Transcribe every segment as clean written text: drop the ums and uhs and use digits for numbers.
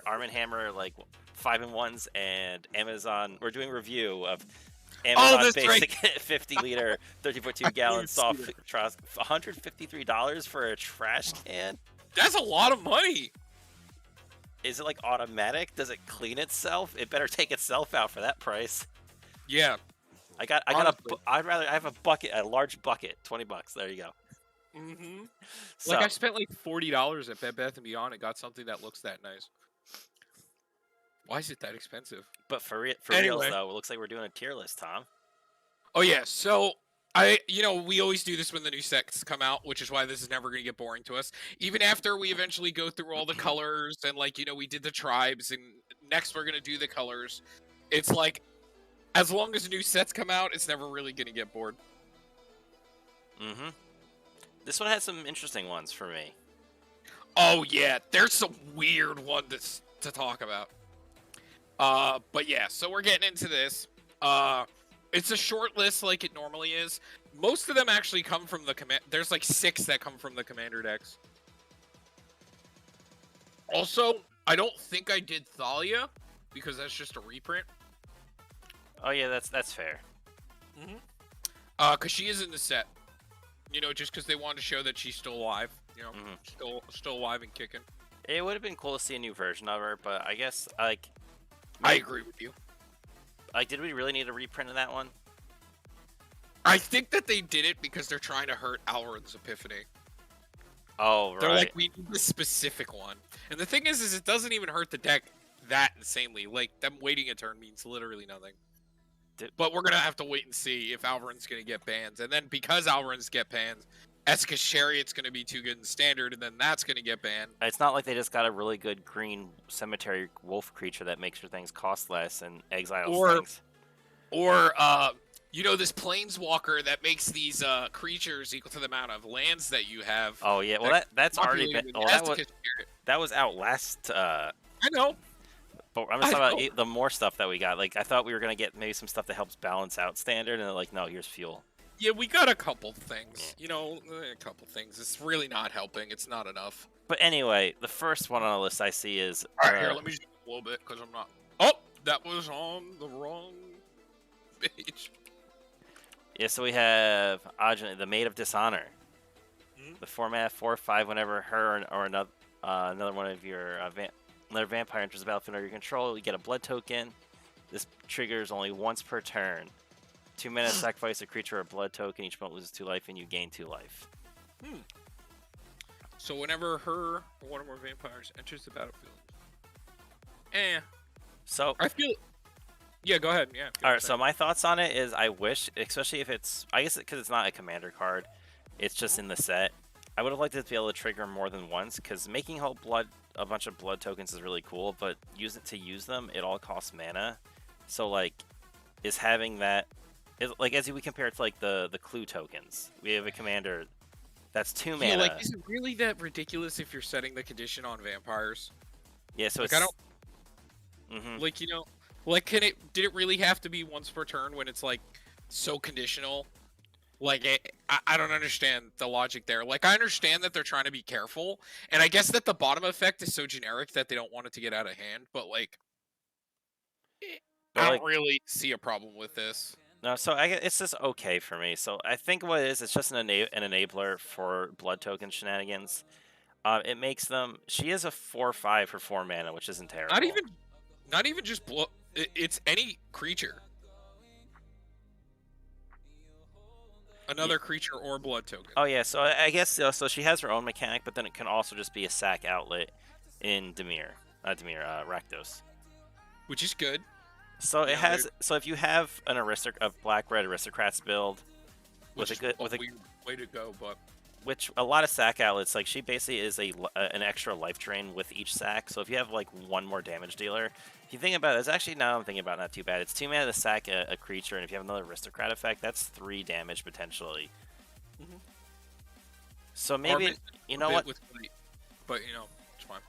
Arm and Hammer like 5-in-1s and Amazon. We're doing review of Oh, Amazon that's Basic right. 50-liter, 30.2 gallon soft trash. $153 for a trash can. That's a lot of money. Is it like automatic? Does it clean itself? It better take itself out for that price. Yeah. I got Honestly. I have a bucket, a large bucket, $20. There you go. Mm-hmm. So, Like I spent like $40 at Bed Bath & Beyond and got something that looks that nice. Why is it that expensive? but for reals Anyway. though, it looks like we're doing a tier list, Tom. Oh yeah, so we always do this when the new sets come out, which is why this is never going to get boring to us. Even after we eventually go through all the colors and we did the tribes and next we're going to do the colors. It's like, as long as new sets come out, it's never really going to get bored. Mm-hmm. This one has some interesting ones for me. Oh yeah, there's some weird ones to talk about. But yeah, so we're getting into this. It's a short list like it normally is. Most of them actually come from the command. There's like 6 that come from the commander decks. Also, I don't think I did Thalia because that's just a reprint. Oh yeah, that's fair. Mm-hmm. Cause she is in the set. Just because they wanted to show that she's still alive. Still alive and kicking. It would have been cool to see a new version of her, but I guess I agree with you. Like, did we really need a reprint of that one? I think that they did it because they're trying to hurt Alrund's Epiphany. Oh, right. They're like, we need this specific one. And the thing is it doesn't even hurt the deck that insanely. Like, them waiting a turn means literally nothing. But we're going to have to wait and see if Alrund's going to get bans. And then because Alrund's get bans, Esca's Chariot's going to be too good in Standard, and then that's going to get banned. It's not like they just got a really good green cemetery wolf creature that makes your things cost less and exiles things. Or, this Planeswalker that makes these creatures equal to the amount of lands that you have. Oh, yeah. Well, that's already been... Well, that was out last... I know. But I'm just talking about the more stuff that we got. Like, I thought we were going to get maybe some stuff that helps balance out Standard, and they're like, no, here's fuel. Yeah, we got a couple things. A couple things. It's really not helping. It's not enough. But anyway, the first one on the list I see is... All right, here, let me just a little bit, because I'm not... Oh, that was on the wrong page. Yeah, so we have Oddrick, the Maid of Dishonor. Mm-hmm. The format 4/5. Whenever her or another one of your another vampire enters the battlefield under your control, you get a blood token. This triggers only once per turn. 2 mana, sacrifice a creature or a blood token. Each opponent loses 2 life, and you gain 2 life. So whenever her or one of our vampires enters the battlefield, So I feel. Yeah, go ahead. Yeah. All right. So my thoughts on it is, I wish, especially if it's, I guess, because it's not a commander card, it's just in the set. I would have liked it to be able to trigger more than once, because making a bunch of blood tokens is really cool, but use them, it all costs mana. So like, is having that, like, as we compare it to like the clue tokens, we have a commander that's 2 mana. Yeah, like, is it really that ridiculous if you're setting the condition on vampires? Yeah, so like, it's... I don't... Like, did it really have to be once per turn when it's, like, so conditional? Like, I don't understand the logic there. Like, I understand that they're trying to be careful, and I guess that the bottom effect is so generic that they don't want it to get out of hand, but, like, I don't really see a problem with this. No, so it's just okay for me. So I think what it is, it's just an enabler for blood token shenanigans. It makes them... She is a 4/5 for 4 mana, which isn't terrible. Not even just blood... It's any creature. Another creature or blood token. Oh, yeah. So I guess so she has her own mechanic, but then it can also just be a sack outlet in Rakdos. Which is good. So it has... So if you have a black-red aristocrats build with a good... way to go, but... Which a lot of sack outlets, like, she basically is an extra life drain with each sack. So if you have like one more damage dealer, if you think about it, it's actually, now I'm thinking about it, not too bad. It's 2 mana to sack a creature, and if you have another aristocrat effect, that's 3 damage potentially. Mm-hmm. So maybe, you know what? But it's fine.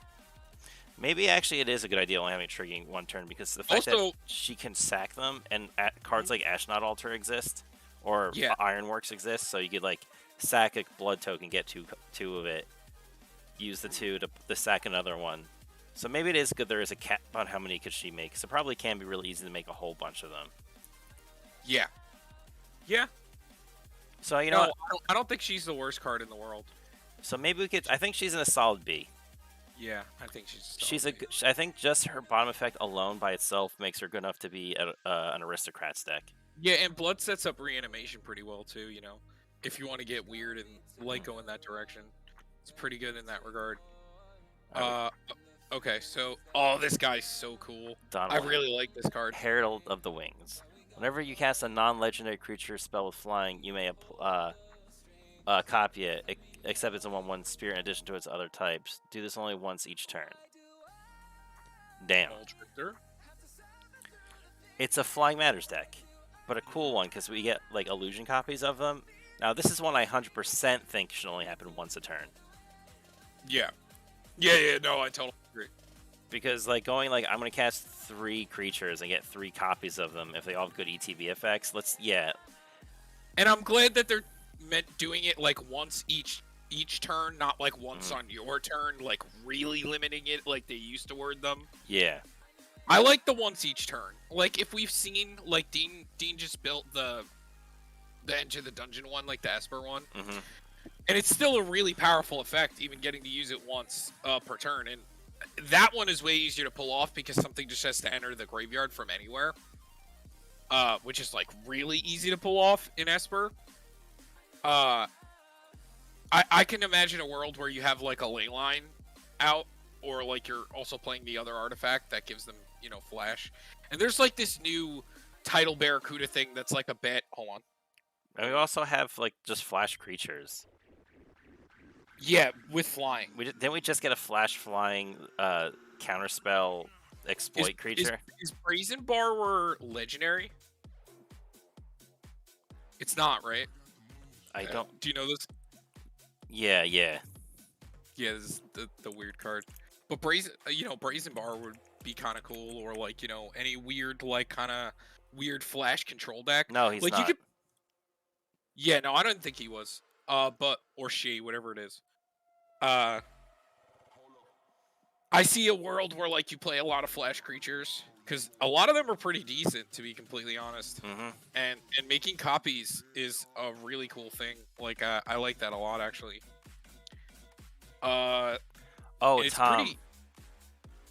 Maybe actually it is a good idea only having triggering 1 turn, because the fact that she can sack them, and cards like Ashnod Altar exist, or Ironworks exist, so you could like sack a blood token, get two of it, use the 2 to sack another one, So maybe it is good there is a cap on how many could she make. So it probably can be really easy to make a whole bunch of them. Yeah. Yeah. So you No, know what? I don't think she's the worst card in the world. So maybe we could. I think she's in a solid B. Yeah, I think she's. I think just her bottom effect alone by itself makes her good enough to be an aristocrat's deck. Yeah, and blood sets up reanimation pretty well too. You know, if you want to get weird and like go in that direction, it's pretty good in that regard. Okay, so this guy's so cool. Donald, I really like this card. Herald of the Wings. Whenever you cast a non-legendary creature spell with flying, you may copy it, except it's a 1/1 spirit in addition to its other types. Do this only once each turn. Damn. It's a Flying Matters deck, but a cool one because we get like illusion copies of them. Now this is one I 100% think should only happen once a turn. Yeah. Yeah, no, I totally agree. Because like going like I'm gonna cast 3 creatures and get 3 copies of them if they all have good ETB effects. And I'm glad that they're doing it like once each turn, not like once on your turn, like really limiting it like they used to word them. Yeah. I like the once each turn. Like if we've seen like Dean just built the Enter the Dungeon one, like the Esper one. Mm-hmm. And it's still a really powerful effect, even getting to use it once per turn. And that one is way easier to pull off because something just has to enter the graveyard from anywhere. Which is like really easy to pull off in Esper. I can imagine a world where you have like a ley line out, or like you're also playing the other artifact that gives them, you know, flash. And there's like this new Tidal Barracuda thing that's like a bet. Hold on. And we also have like just flash creatures. Yeah, with flying. Didn't we just get a flash flying counterspell exploit creature? Is Brazen Borrower legendary? It's not, right? I don't. Do you know this? Yeah. Yeah, this is the weird card. But Brazen Borrower would be kind of cool, or like, you know, any weird like kind of weird flash control deck. No, he's like not. You could... Yeah, no, I don't think he was. But or she, whatever it is. I see a world where like you play a lot of flash creatures, because a lot of them are pretty decent, to be completely honest. Mm-hmm. And making copies is a really cool thing. Like I like that a lot, actually. Tom.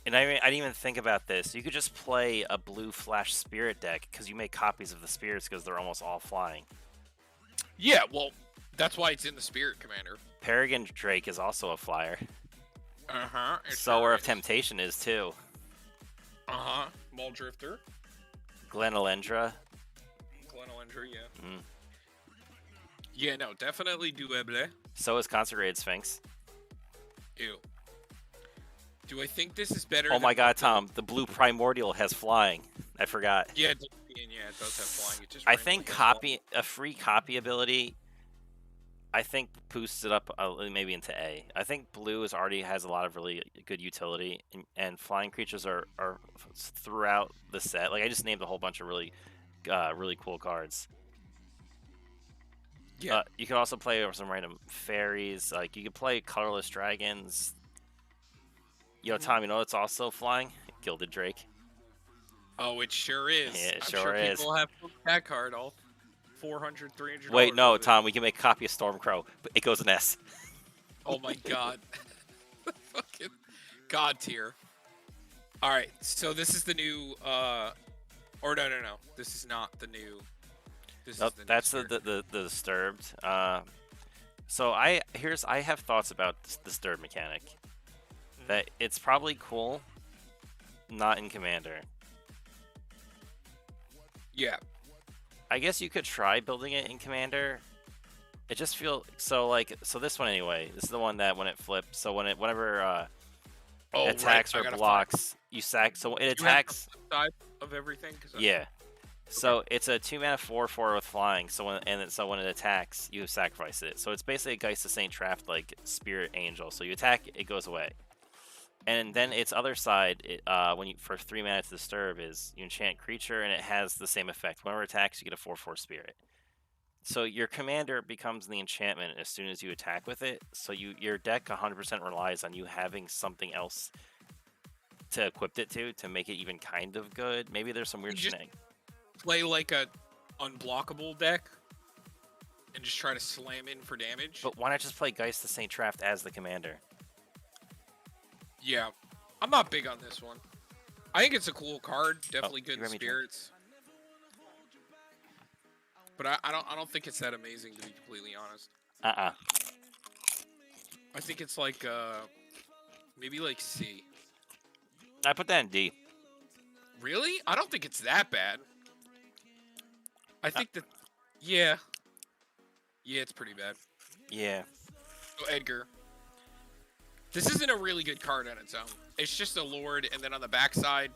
And I didn't even think about this. You could just play a blue flash spirit deck because you make copies of the spirits because they're almost all flying. Yeah, well, that's why it's in the Spirit Commander. Peregrine Drake is also a flyer. Uh-huh. Sower of Temptation is too. Uh-huh. Muldrifter. Glenalendra. Yeah. Mm. Yeah, no, definitely Dueble. So is Consecrated Sphinx. Ew. Do I think this is better? Oh my god, Tom, the blue Primordial has flying. I forgot. Yeah, it does have flying. It just I think a free copy ability, I think boosts it up maybe into A. I think blue already has a lot of really good utility, and flying creatures are throughout the set. Like I just named a whole bunch of really cool cards. Yeah. You can also play some random fairies. Like you could play colorless dragons. Yo, Tom, you know it's also flying? Gilded Drake. Oh, it sure is. Yeah, it I'm sure is. People have that card all 400, 300. Wait, no, Tom, we can make a copy of Stormcrow, but it goes in S. Oh my god. Fucking god tier. Alright, so this is the new, or no. This is not the new. That's the Disturbed. So I have thoughts about the Disturbed mechanic. That it's probably cool, not in Commander. Yeah. I guess you could try building it in Commander. It just feels so this one anyway. This is the one that when it flips. So whenever it attacks or blocks, you sack. So it attacks. Side of everything. Yeah. So it's a 2-mana 4/4 with flying. So when it attacks, you sacrifice it. So it's basically a Geist of Saint Traft like Spirit Angel. So you attack, it goes away. And then its other side, for 3 mana to disturb, is you enchant creature and it has the same effect. Whenever it attacks, you get a 4/4 spirit. So your commander becomes the enchantment as soon as you attack with it. So your deck 100% relies on you having something else to equip it to make it even kind of good. Maybe there's some weird You just shenanigans. play like a unblockable deck and just try to slam in for damage. But why not just play Geist the Saint Traft as the commander? Yeah, I'm not big on this one. I think it's a cool card, definitely good in grab me a drink. spirits. But I don't think it's that amazing, to be completely honest. I think it's like maybe like C. I put that in D. Really? I don't think it's that bad. I think that yeah, it's pretty bad. Yeah. So Edgar, this isn't a really good card on its own. It's just a Lord, and then on the backside,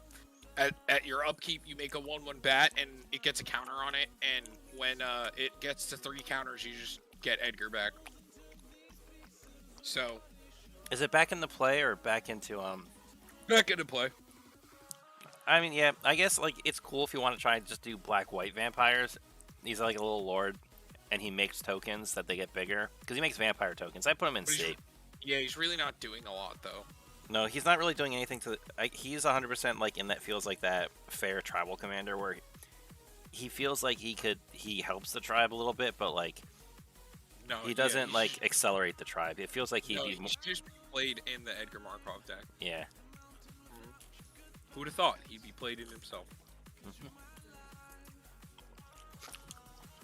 at your upkeep, you make a 1/1 bat, and it gets a counter on it. And when it gets to 3 counters, you just get Edgar back. So, Is it back into play or back into back into play. I mean, yeah, I guess like it's cool if you want to try and just do black-white vampires. He's like a little lord, and he makes tokens that they get bigger because he makes vampire tokens. I put him in C. Yeah, he's really not doing a lot though. No, he's not really doing anything to. He's 100% like in that feels like that fair tribal commander where he feels like he helps the tribe a little bit, but like No, he doesn't like accelerate the tribe. It feels like he should just be played in the Edgar Markov deck. Yeah. Who'd have thought he'd be played in himself?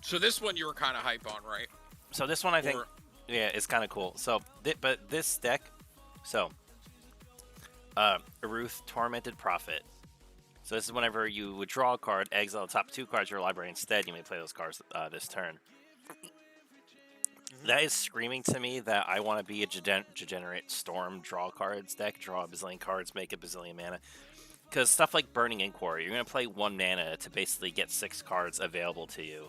So this one you were kind of hype on, right? So this one I think, yeah, it's kind of cool. So, but this deck, so, Ruth Tormented Prophet. So this is whenever you would draw a card, exile the top 2 cards of your library instead. You may play those cards this turn. That is screaming to me that I want to be a degenerate storm draw cards deck, draw a bazillion cards, make a bazillion mana. Because stuff like Burning Inquiry, you're going to play 1 mana to basically get 6 cards available to you.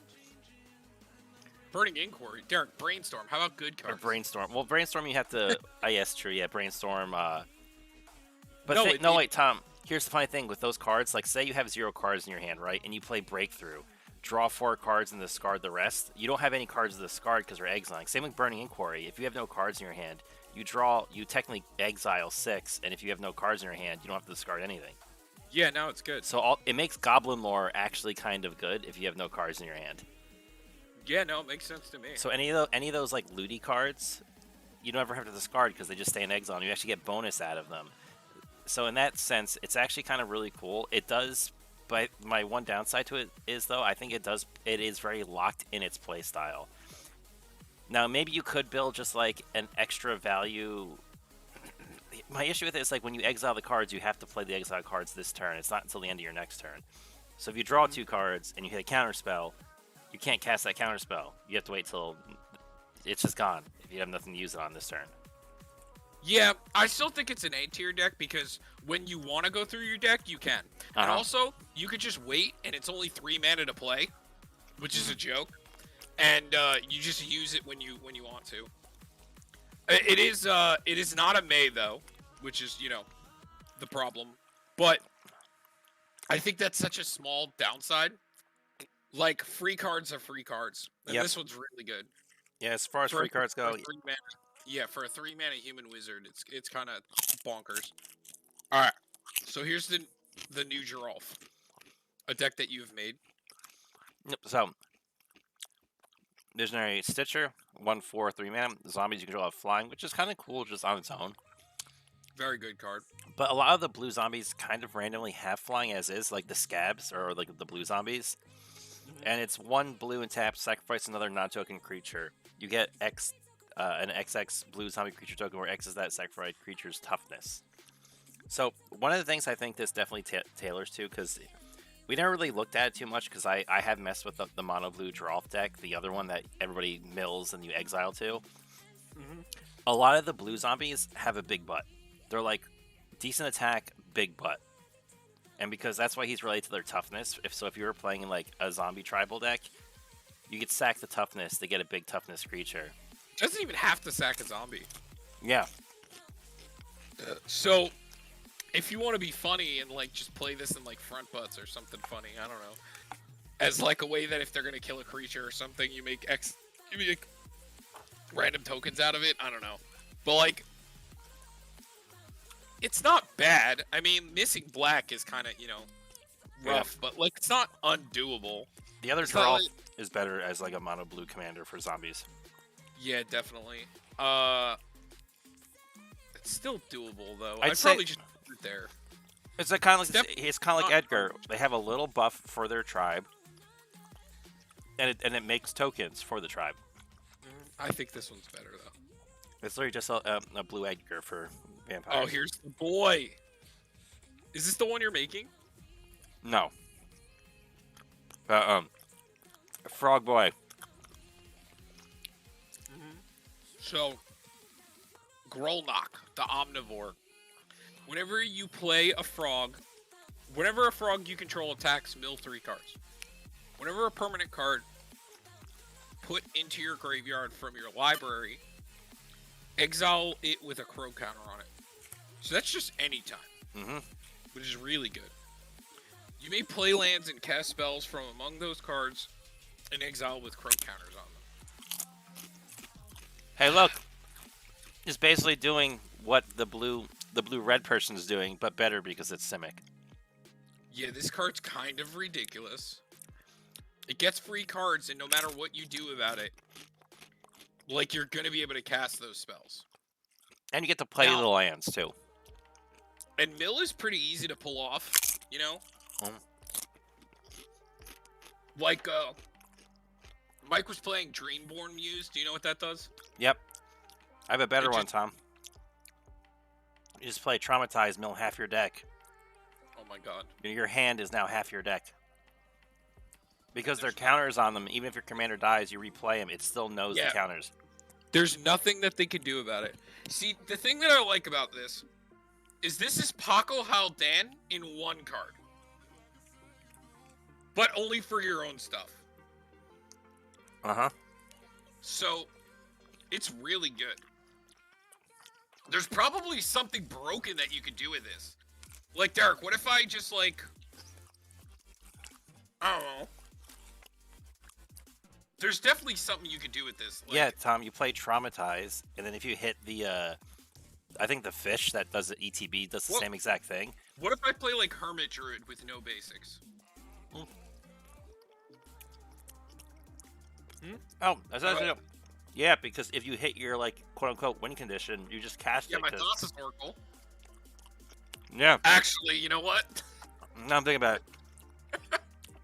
Burning Inquiry, Derek. Brainstorm. How about good cards? Or Brainstorm. Well, Brainstorm you have to. Yes, true. Yeah, Brainstorm. But wait, Tom. Here's the funny thing with those cards. Like, say you have 0 cards in your hand, right? And you play Breakthrough, draw 4 cards and discard the rest. You don't have any cards to discard because you're exiling. Same with Burning Inquiry. If you have no cards in your hand, you technically exile 6, and if you have no cards in your hand, you don't have to discard anything. Yeah, now it's good. So it makes Goblin Lore actually kind of good if you have no cards in your hand. Yeah, no, it makes sense to me. So any of those like looty cards, you don't ever have to discard because they just stay in exile, and you actually get bonus out of them. So in that sense, it's actually kind of really cool. It does, but my one downside to it is though, I think it is very locked in its play style. Now maybe you could build just like an extra value. My issue with it is like when you exile the cards, you have to play the exile cards this turn. It's not until the end of your next turn. So if you draw 2 cards and you hit a counter spell, you can't cast that counter spell. You have to wait till it's just gone if you have nothing to use it on this turn. Yeah, I still think it's an A tier deck because when you want to go through your deck, you can. And also, you could just wait and it's only 3 mana to play, which is a joke. And you just use it when you want to. It is not a May though, which is, the problem. But I think that's such a small downside. Like, free cards are free cards. And this one's really good. Yeah, as far as free cards go. For a 3-mana human wizard, it's kind of bonkers. Alright, so here's the new Giralf. A deck that you've made. Yep, so, Missionary Stitcher, 1/4, 3 mana. Zombies you control have flying, which is kind of cool just on its own. Very good card. But a lot of the blue zombies kind of randomly have flying as is, like the scabs, or like the blue zombies. And it's 1 blue and tap, sacrifice another non-token creature. You get an XX blue zombie creature token where X is that sacrificed creature's toughness. So one of the things I think this definitely tailors to, because we never really looked at it too much, because I have messed with the mono blue Giralf deck, the other one that everybody mills and you exile to. A lot of the blue zombies have a big butt. They're like decent attack, big butt. And because that's why he's related to their toughness. If you were playing in like a zombie tribal deck, you could sack the toughness to get a big toughness creature. Doesn't even have to sack a zombie. Yeah. So, if you want to be funny and like just play this in like front butts or something funny, I don't know, as like a way that if they're gonna kill a creature or something, you make random tokens out of it. I don't know, but like It's not bad. I mean, missing black is kind of, rough, but like it's not undoable. The other It's not draw like, is better as like a mono blue commander for zombies. yeah, definitely. It's still doable though. I'd I'd say probably just put it there. it's like kind of It's like it's kind of like not Edgar. They have a little buff for their tribe, and it makes tokens for the tribe. I think this one's better though. It's literally just a blue Edgar for vampires. Oh, here's the boy. Is this the one you're making? No. Frog boy. So, Grolnok, the omnivore. Whenever you play a frog, whenever a frog you control attacks, mill 3 cards. Whenever a permanent card put into your graveyard from your library, exile it with a crow counter on it. So that's just any time, which is really good. You may play lands and cast spells from among those cards and exile with crow counters on them. Hey, look. It's basically doing what the blue-red person is doing, but better because it's Simic. Yeah, this card's kind of ridiculous. It gets free cards, and no matter what you do about it, like, you're gonna be able to cast those spells. And you get to play Now, the lands, too. And mill is pretty easy to pull off, you know? Like, Mike was playing Dreamborn Muse. Do you know what that does? Yep. I have a better one, Tom. You just play Traumatize, mill half your deck. Oh my god. Your hand is now half your deck. Because there are counters on them, even if your commander dies, you replay them, it still knows the counters. There's nothing that they can do about it. See, the thing that I like about this is Paco Haldan in 1 card. But only for your own stuff. So, it's really good. There's probably something broken that you could do with this. Like, Derek, what if I just, like... I don't know. There's definitely something you could do with this. Like, yeah, Tom, you play Traumatize, and then if you hit the, I think the fish that does the ETB does the same exact thing. What if I play, like, Hermit Druid with no basics? Oh, that's actually... Yeah, because if you hit your, like, quote-unquote win condition, you just cast it. Yeah, my Thassa's Oracle. Yeah. Actually, you know what? Now I'm thinking about it.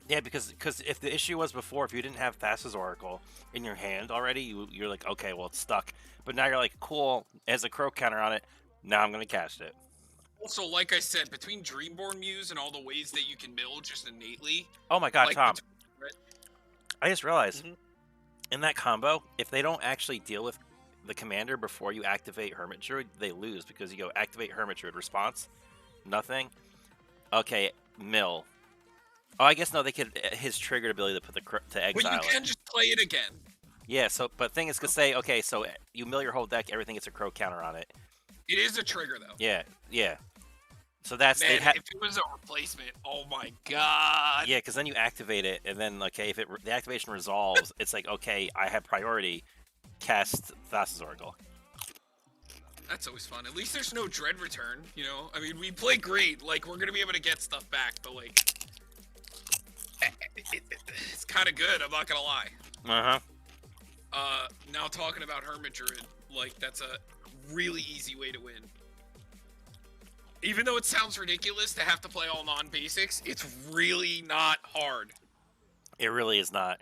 Yeah, because if the issue was before, if you didn't have Thassa's Oracle in your hand already, you're like, okay, well, it's stuck. But now you're like, cool, it has a crow counter on it, now I'm going to cast it. Also, like I said, between Dreamborn Muse and all the ways that you can mill just innately... Oh my god, like, Tom. I just realized, in that combo, if they don't actually deal with the commander before you activate Hermit Druid, they lose, because you go activate Hermit Druid, response, nothing. Okay, mill. Oh, I guess no. They could his triggered ability to put to exile. But you can just play it again. Yeah. So, but thing is, to say, okay, so you mill your whole deck, everything gets a crow counter on it. It is a trigger though. Yeah. Yeah. So that's man. If it was a replacement, oh my god. Yeah, because then you activate it, and then okay, if the activation resolves, it's like okay, I have priority. Cast Thassa's Oracle. That's always fun. At least there's no dread return. You know, I mean, we play great. Like we're gonna be able to get stuff back, but like. It's kind of good, I'm not gonna lie. Now talking about Hermit Druid, like, that's a really easy way to win. Even though it sounds ridiculous to have to play all non-basics, it's really not hard. It really is not.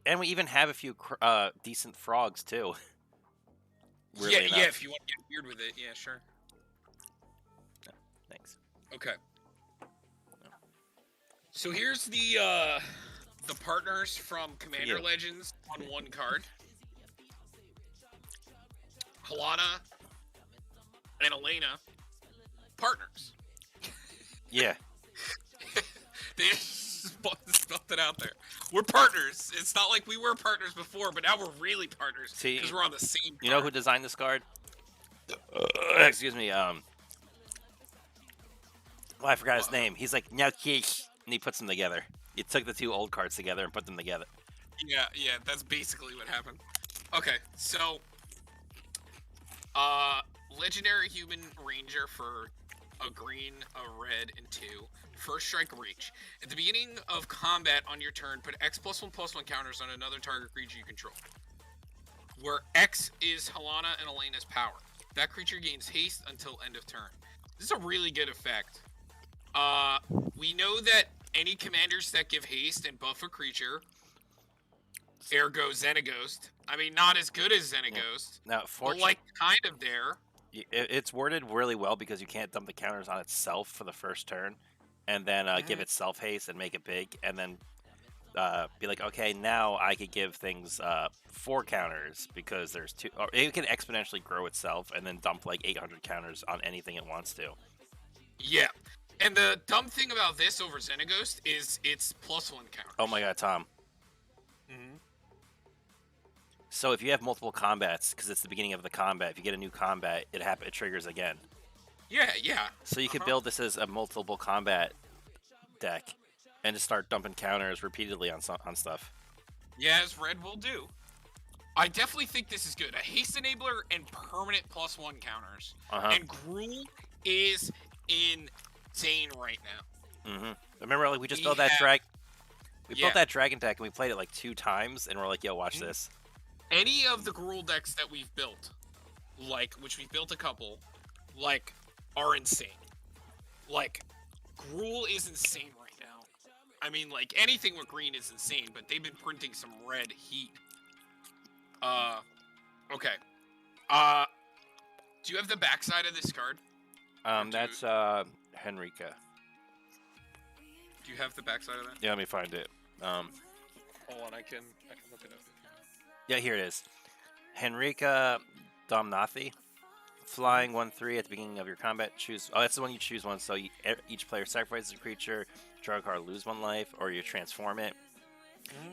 And we even have a few decent frogs, too. Yeah, if you want to get weird with it, yeah, sure. No, thanks. Okay. So here's the partners from Commander Legends on 1 card. Halana and Elena, partners. Yeah. They just spelled it out there. We're partners. It's not like we were partners before, but now we're really partners because we're on the same card. You know who designed this card? Excuse me. Well, I forgot his name. He's like, now kish. And he puts them together. He took the 2 old cards together and put them together. Yeah, that's basically what happened. Okay, so Legendary Human Ranger for a green, a red, and 2. First strike reach. At the beginning of combat on your turn, put X+1/+1 counters on another target creature you control. Where X is Helena and Elena's power. That creature gains haste until end of turn. This is a really good effect. We know that any commanders that give haste and buff a creature, ergo Xenaghost. I mean, not as good as Xenaghost, Now, but like kind of there. It's worded really well because you can't dump the counters on itself for the first turn, and then give itself haste and make it big, and then be like, okay, now I could give things 4 counters because there's 2. Or it can exponentially grow itself and then dump like 800 counters on anything it wants to. Yeah. And the dumb thing about this over Xenaghost is it's +1 counters. Oh my god, Tom. So if you have multiple combats, because it's the beginning of the combat, if you get a new combat, it triggers again. Yeah. So you could build this as a multiple combat deck, and just start dumping counters repeatedly on stuff. Yeah, as red will do. I definitely think this is good. A haste enabler and permanent +1 counters. And Gruul is insane right now. Remember, like we just built that built that dragon deck, and we played it like 2 times, and we're like, "Yo, watch this." Any of the Gruul decks that we've built, like which we've built a couple, like are insane. Like Gruul is insane right now. I mean, like anything with green is insane, but they've been printing some red heat. Okay. Do you have the backside of this card? That's Henrika. Do you have the backside of that? Yeah, let me find it. Hold on, I can look it up. Yeah, here it is. Henrika Domnathy. Flying 1/3 at the beginning of your combat. Choose. Oh, that's the one you choose one. So each player sacrifices a creature, draw a card, lose 1 life, or you transform it.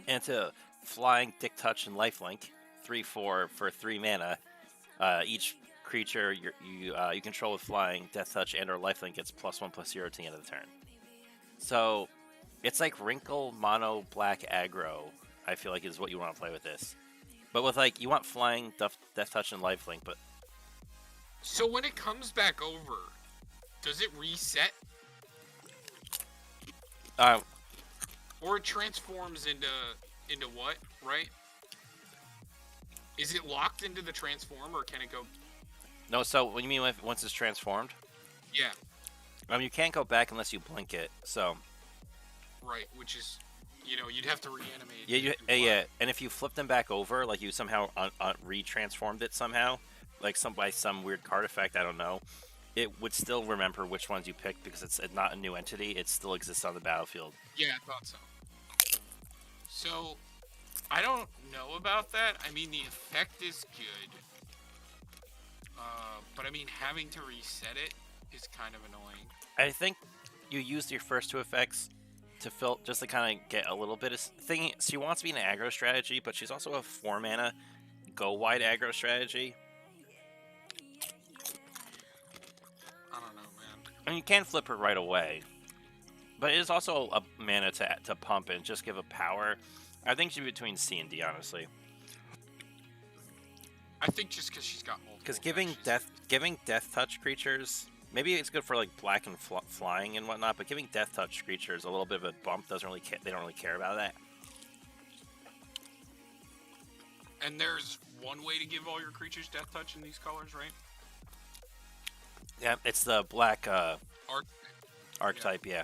And to flying, Dick Touch, and Lifelink, 3/4 for 3 mana. Each creature you control with flying, Death Touch, and/or Lifelink gets +1/+0 to the end of the turn. So it's like Wrinkle Mono Black Aggro. I feel like is what you want to play with this, but with like you want flying, Death Touch, and Lifelink, but. So when it comes back over, does it reset? Or it transforms into what, right? Is it locked into the transform, or can it go? No, so what do you mean once it's transformed? Yeah. You can't go back unless you blink it, so. Right, which is, you'd have to reanimate. Yeah, and if you flip them back over, like you somehow retransformed it somehow, like by some weird card effect, I don't know, it would still remember which ones you picked because it's not a new entity. It still exists on the battlefield. Yeah, I thought so. So, I don't know about that. I mean, the effect is good. But I mean, having to reset it is kind of annoying. I think you used your first 2 effects to just to kind of get a little bit of thing. She wants to be an aggro strategy, but she's also a 4 mana go wide aggro strategy. I don't know, man. And you can flip her right away, but it is also a mana to pump and just give a power. I think she's between C and D, honestly. I think just because she's got multiple. Because giving death touch creatures, maybe it's good for like black and flying and whatnot, but giving death touch creatures a little bit of a bump doesn't really they don't really care about that. And there's one way to give all your creatures death touch in these colors, right? Yeah, it's the black archetype, yeah.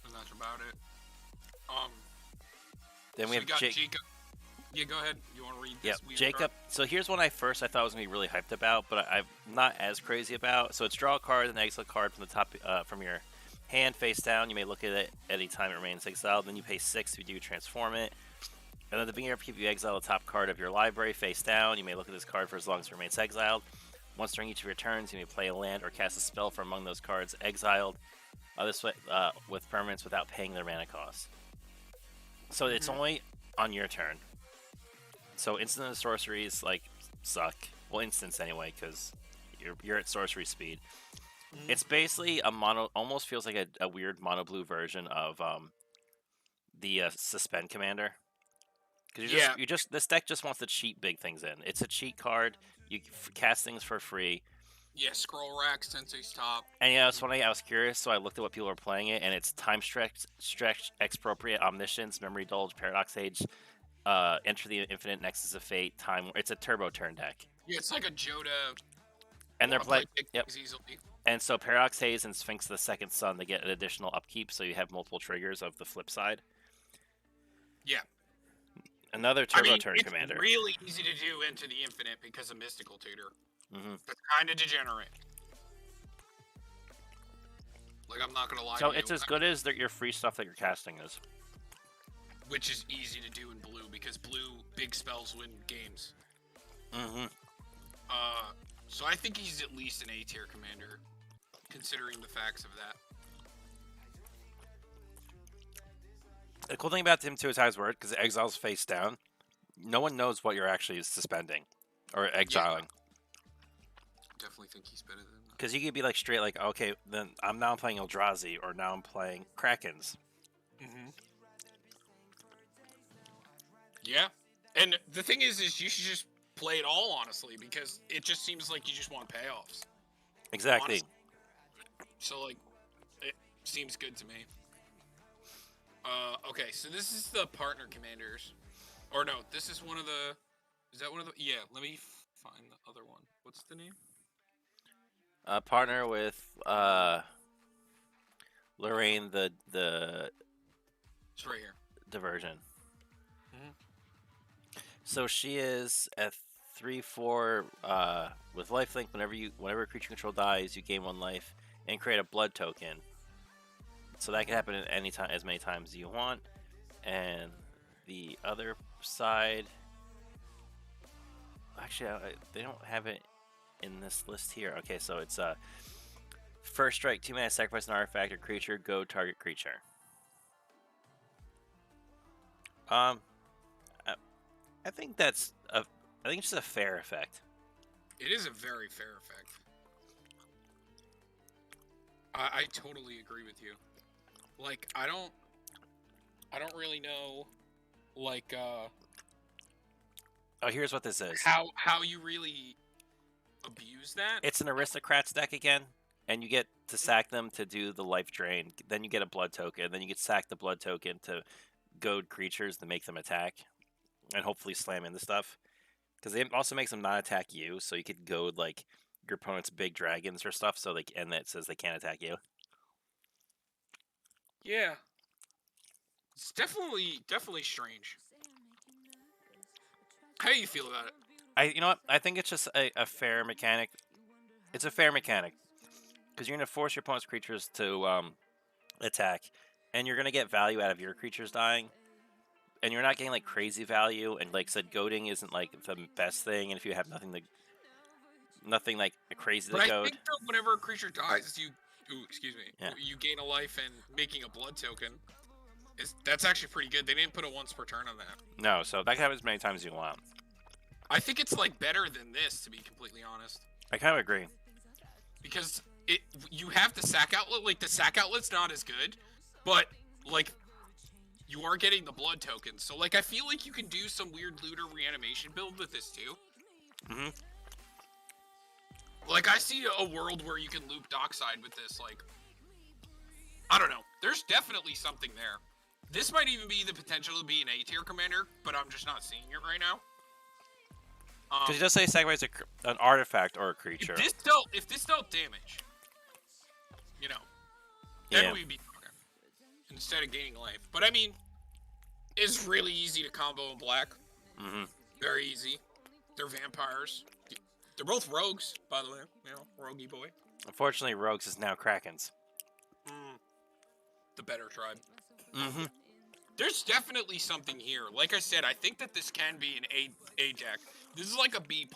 And that's about it. Then so we have Jacob. Yeah, go ahead. You want to read this? Yeah, Jacob. Card? So here's one I thought was gonna be really hyped about, but I'm not as crazy about. So it's draw a card, then exile a card from the top from your hand face down. You may look at it any time it remains exiled. Then you pay 6 if you do transform it. And at the beginning of your upkeep, you exile the top card of your library face down. You may look at this card for as long as it remains exiled. Once during each of your turns, you may play a land or cast a spell from among those cards exiled. This way, with permanents without paying their mana cost. So it's only on your turn. So instant and sorceries like suck. Well, instants anyway, because you're at sorcery speed. It's basically a almost feels like a weird mono blue version of the suspend commander. Because this deck just wants to cheat big things in. It's a cheat card. You cast things for free. Yeah, scroll rack, Sensei's top. And yeah, it's funny. I was curious, so I looked at what people are playing it, and it's time stretch, expropriate, omniscience, memory indulge, paradox age, enter the infinite, nexus of fate, time. It's a turbo turn deck, Yeah, it's like a Joda. and they're Want to play playing. big Yep. things easily. And so Paradox Haze and Sphinx of the Second Sun, they get an additional upkeep, so you have multiple triggers of the flip side. Yeah. Another turbo turn it's commander. really easy to do Into the Infinite because of Mystical Tutor. Mm-hmm. That's kind of degenerate. Like, I'm not going to lie So to you. it's as good as your free stuff that you're casting is. Which is easy to do in blue, because blue, big spells win games. Mm-hmm. So I think he's at least an A-tier commander, considering the facts of that. The cool thing about him too is how his word, because it exiles face down. No one knows what you're actually suspending or exiling. Yeah. Definitely think he's better than that. Because you could be like straight like, okay, then I'm now playing Eldrazi, or now I'm playing Krakens. Mm-hmm. Yeah. And the thing is you should just play it all, honestly, because it just seems like you just want payoffs. Exactly. Honestly. So, like, it seems good to me. Okay, so this is the partner commanders. Or no, this is one of the... Is that one of the... Yeah, let me find the other one. What's the name? Partner with Lorraine, the It's right here. diversion. Mhm. So she is at 3/4 with lifelink. Whenever a creature control dies, you gain 1 life and create a blood token. So that can happen at any time, as many times as you want. And the other side, actually, they don't have it in this list here. Okay, so it's first strike, 2 mana, sacrifice an artifact or creature, go target creature. I think I think it's just a fair effect. It is a very fair effect. I totally agree with you. Like, I don't really know, like, Oh, here's what this is. how you really abuse that. It's an aristocrats deck again, and you get to sack them to do the life drain. Then you get a blood token. Then you get sack the blood token to goad creatures to make them attack, and hopefully slam into stuff. Because it also makes them not attack you, so you could goad like your opponent's big dragons or stuff. So and that says they can't attack you. Yeah. It's definitely strange. How do you feel about it? You know what? I think it's just a fair mechanic. It's a fair mechanic because you're gonna force your opponent's creatures to attack, and you're gonna get value out of your creatures dying, and you're not getting like crazy value. And like I said, goading isn't like the best thing. And if you have nothing like crazy But to I goad, think that whenever a creature dies, excuse me, Yeah. you gain a life, and making a blood token that's actually pretty good. They didn't put a once per turn on that. no. So that can happen as many times as you want. I think it's like better than this, to be completely honest. I kind of agree. Because you have the sack outlet. Like, the sack outlet's not as good, but like you are getting the blood tokens. So like I feel like you can do some weird looter reanimation build with this too. Mm-hmm. Like, I see a world where you can loop Dockside with this. Like, I don't know. There's definitely something there. This might even be the potential to be an A-tier commander, but I'm just not seeing it right now. Because you just say sacrifice an artifact or a creature. If this dealt damage, then we'd be talking instead of gaining life. But I mean, it's really easy to combo in black. Mm-hmm. Very easy. They're vampires. They're both rogues, by the way. Roguey boy. Unfortunately, rogues is now Krakens. The better tribe. Mm-hmm. There's definitely something here. Like I said, I think that this can be an A deck. This is like a B+.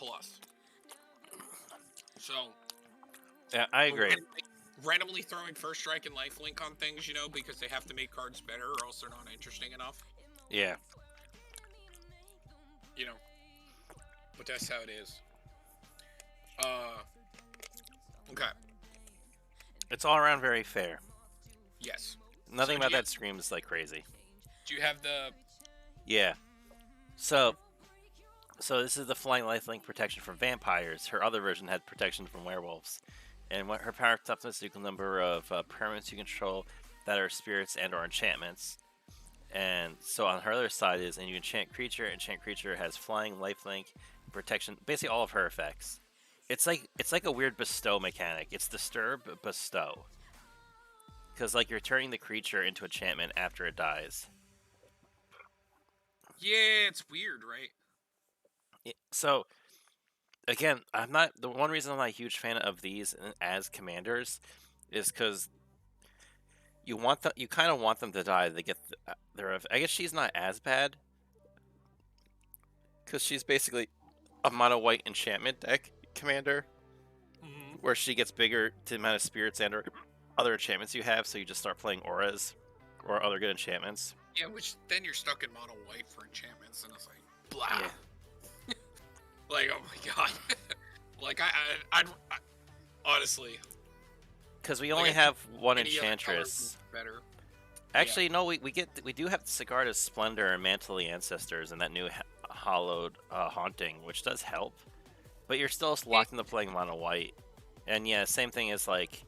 So, yeah, I agree. Randomly throwing first strike and lifelink on things, because they have to make cards better or else they're not interesting enough. Yeah. But that's how it is. Okay. It's all around very fair. Yes. Nothing about that screams like crazy. Do you have the... Yeah. So, So this is the flying lifelink protection from vampires. Her other version had protection from werewolves. And what her power toughness equal number of permanents you control that are spirits and or enchantments. And so on her other side is, and you enchant creature. Enchant creature has flying, lifelink, protection. Basically all of her effects. It's like a weird bestow mechanic. It's disturb bestow. Because like you're turning the creature into enchantment after it dies. Yeah, it's weird, right? So again, I'm not the one reason I'm not a huge fan of these as commanders is because you kind of want them to die. They get their. I guess she's not as bad because she's basically a mono white enchantment deck commander, where she gets bigger to the amount of spirits and or other enchantments you have. So you just start playing auras or other good enchantments. Yeah, which then you're stuck in mono white for enchantments, and it's like blah. Yeah. Like, oh my god. Like I'd honestly. Because we Like, only I have one any other color enchantress. would be better. Actually, no, we do have Sigarda's Splendor and Mantle of the Ancestors and that new Hollowed Haunting, which does help. But you're still locked into playing mono white. And yeah, same thing as like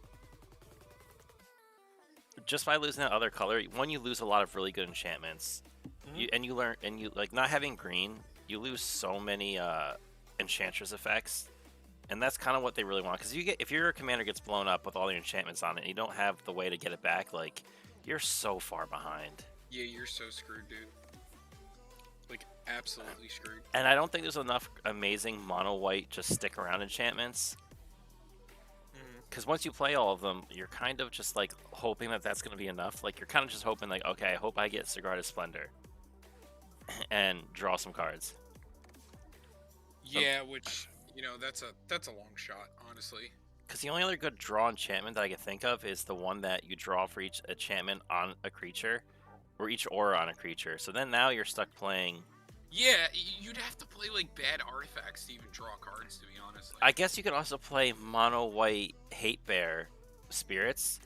just by losing that other color, one, you lose a lot of really good enchantments. You learn, and you like not having green, you lose so many enchantress effects. And that's kind of what they really want, because if your commander gets blown up with all the enchantments on it, and you don't have the way to get it back, like you're so far behind. Yeah, you're so screwed, dude. Like absolutely screwed. And I don't think there's enough amazing mono white just stick around enchantments. Because once you play all of them, you're kind of just like hoping that that's going to be enough. Like you're kind of just hoping, like, okay, I hope I get Sigarda's Splendor and draw some cards. Yeah, which that's a long shot, honestly. Because the only other good draw enchantment that I can think of is the one that you draw for each enchantment on a creature, or each aura on a creature. So then now you're stuck playing. Yeah, you'd have to play like bad artifacts to even draw cards, to be honest. Like, I guess you could also play mono white Hate Bear spirits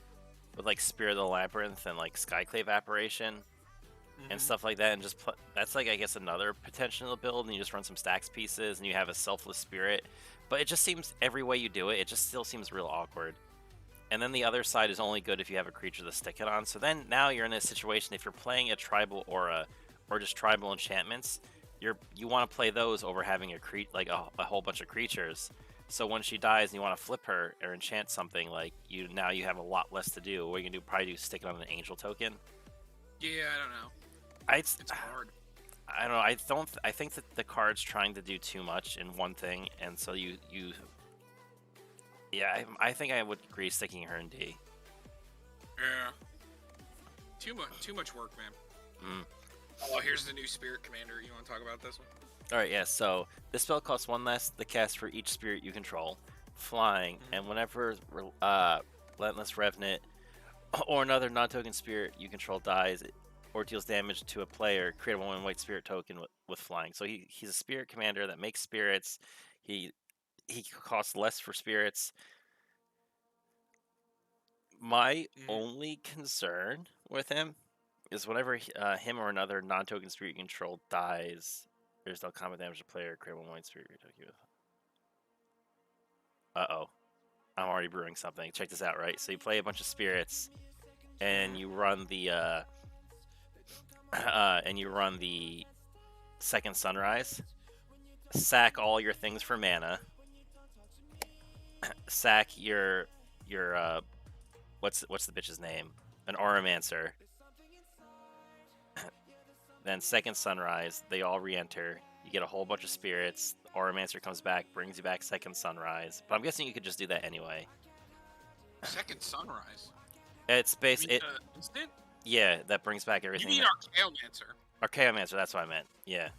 with like Spirit of the Labyrinth and like Skyclave Apparition and stuff like that, and just that's like I guess another potential build. And you just run some stacks pieces, and you have a Selfless Spirit. But it just seems every way you do it, it just still seems real awkward. And then the other side is only good if you have a creature to stick it on. So then now you're in a situation, if you're playing a tribal aura or just tribal enchantments, you want to play those over having a whole bunch of creatures. So when she dies and you want to flip her or enchant something, like you have a lot less to do. What you can do probably stick it on an angel token. yeah, I don't know. It's hard. I don't know. I think that the card's trying to do too much in one thing, and so you. Yeah, I think I would agree sticking her in D. Yeah. Too much work, man. Oh, here's the new Spirit Commander. You want to talk about this one? Alright, yeah, so this spell costs one less to cast for each spirit you control, flying, and whenever Relentless Revenant or another non-token spirit you control dies or deals damage to a player, create a 1/1 white spirit token with flying. So he's a spirit commander that makes spirits. He costs less for spirits. My only concern with him is whenever him or another non-token spirit you control dies, there's no combat damage to player, create 1/1 white spirit token with. Uh-oh. I'm already brewing something. Check this out, right? So you play a bunch of spirits, and you run the second sunrise. Sack all your things for mana. Sack your what's the bitch's name? An Auramancer. Then second sunrise, they all re-enter. You get a whole bunch of spirits. Auramancer comes back, brings you back second sunrise. But I'm guessing you could just do that anyway. Second sunrise. It's based it. Instant? Yeah, that brings back everything. You mean Archaeomancer? Archaeomancer, that's what I meant. Yeah.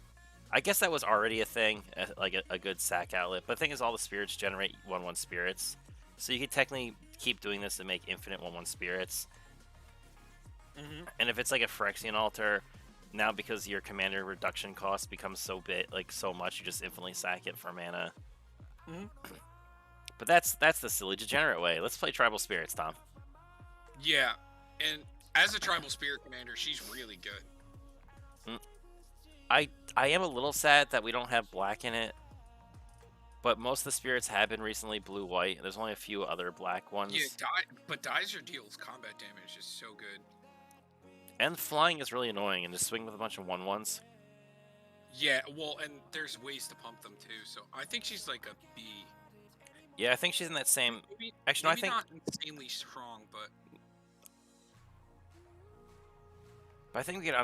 I guess that was already a thing, like a good sack outlet. But the thing is, all the spirits generate 1/1 spirits. So you could technically keep doing this and make infinite 1/1 spirits. And if it's like a Phyrexian altar, now because your commander reduction cost becomes so much, you just infinitely sack it for mana. But that's the silly degenerate way. Let's play tribal spirits, Tom. Yeah, and as a tribal spirit commander, she's really good. I am a little sad that we don't have black in it, but most of the spirits have been recently blue-white. There's only a few other black Yeah, ones. but Dizer deals combat damage is so good. And flying is really annoying, and just swing with a bunch of 1/1s. Yeah, well, and there's ways to pump them too. So I think she's like a B. Yeah, I think she's in that same. Maybe, Actually, no, I maybe think. not insanely strong, but I think we get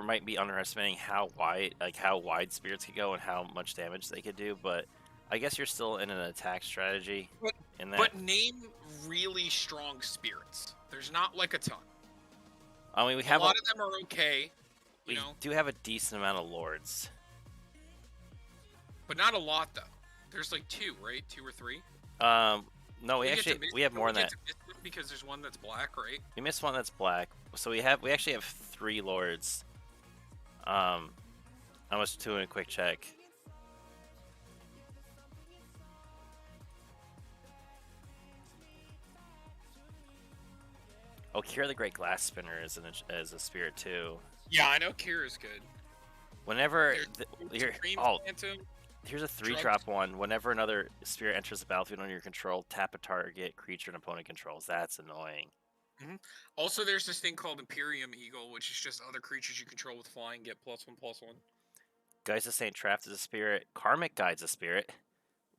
might be underestimating how wide spirits could go and how much damage they could do. But I guess you're still in an attack strategy. but, In that. but name really strong spirits. There's not like a ton. I mean, we A have lot of them are okay, we you know, do have a decent amount of lords. but not a lot though. There's like 2, right? 2 or 3. No, we have more than that. Because there's one that's black, right? We missed one that's black, so we actually have 3 lords. I was doing a quick check. Oh, Kira the Great Glass Spinner is a spirit too. Yeah, I know Kira's good. Whenever Phantom. Here's a 3-drop one. Whenever another spirit enters the battlefield under your control, tap a target creature an opponent controls. That's annoying. Also, there's this thing called Imperium Eagle, which is just other creatures you control with flying get +1/+1. Geist of Saint Trapped is a spirit. Karmic Guide's a spirit.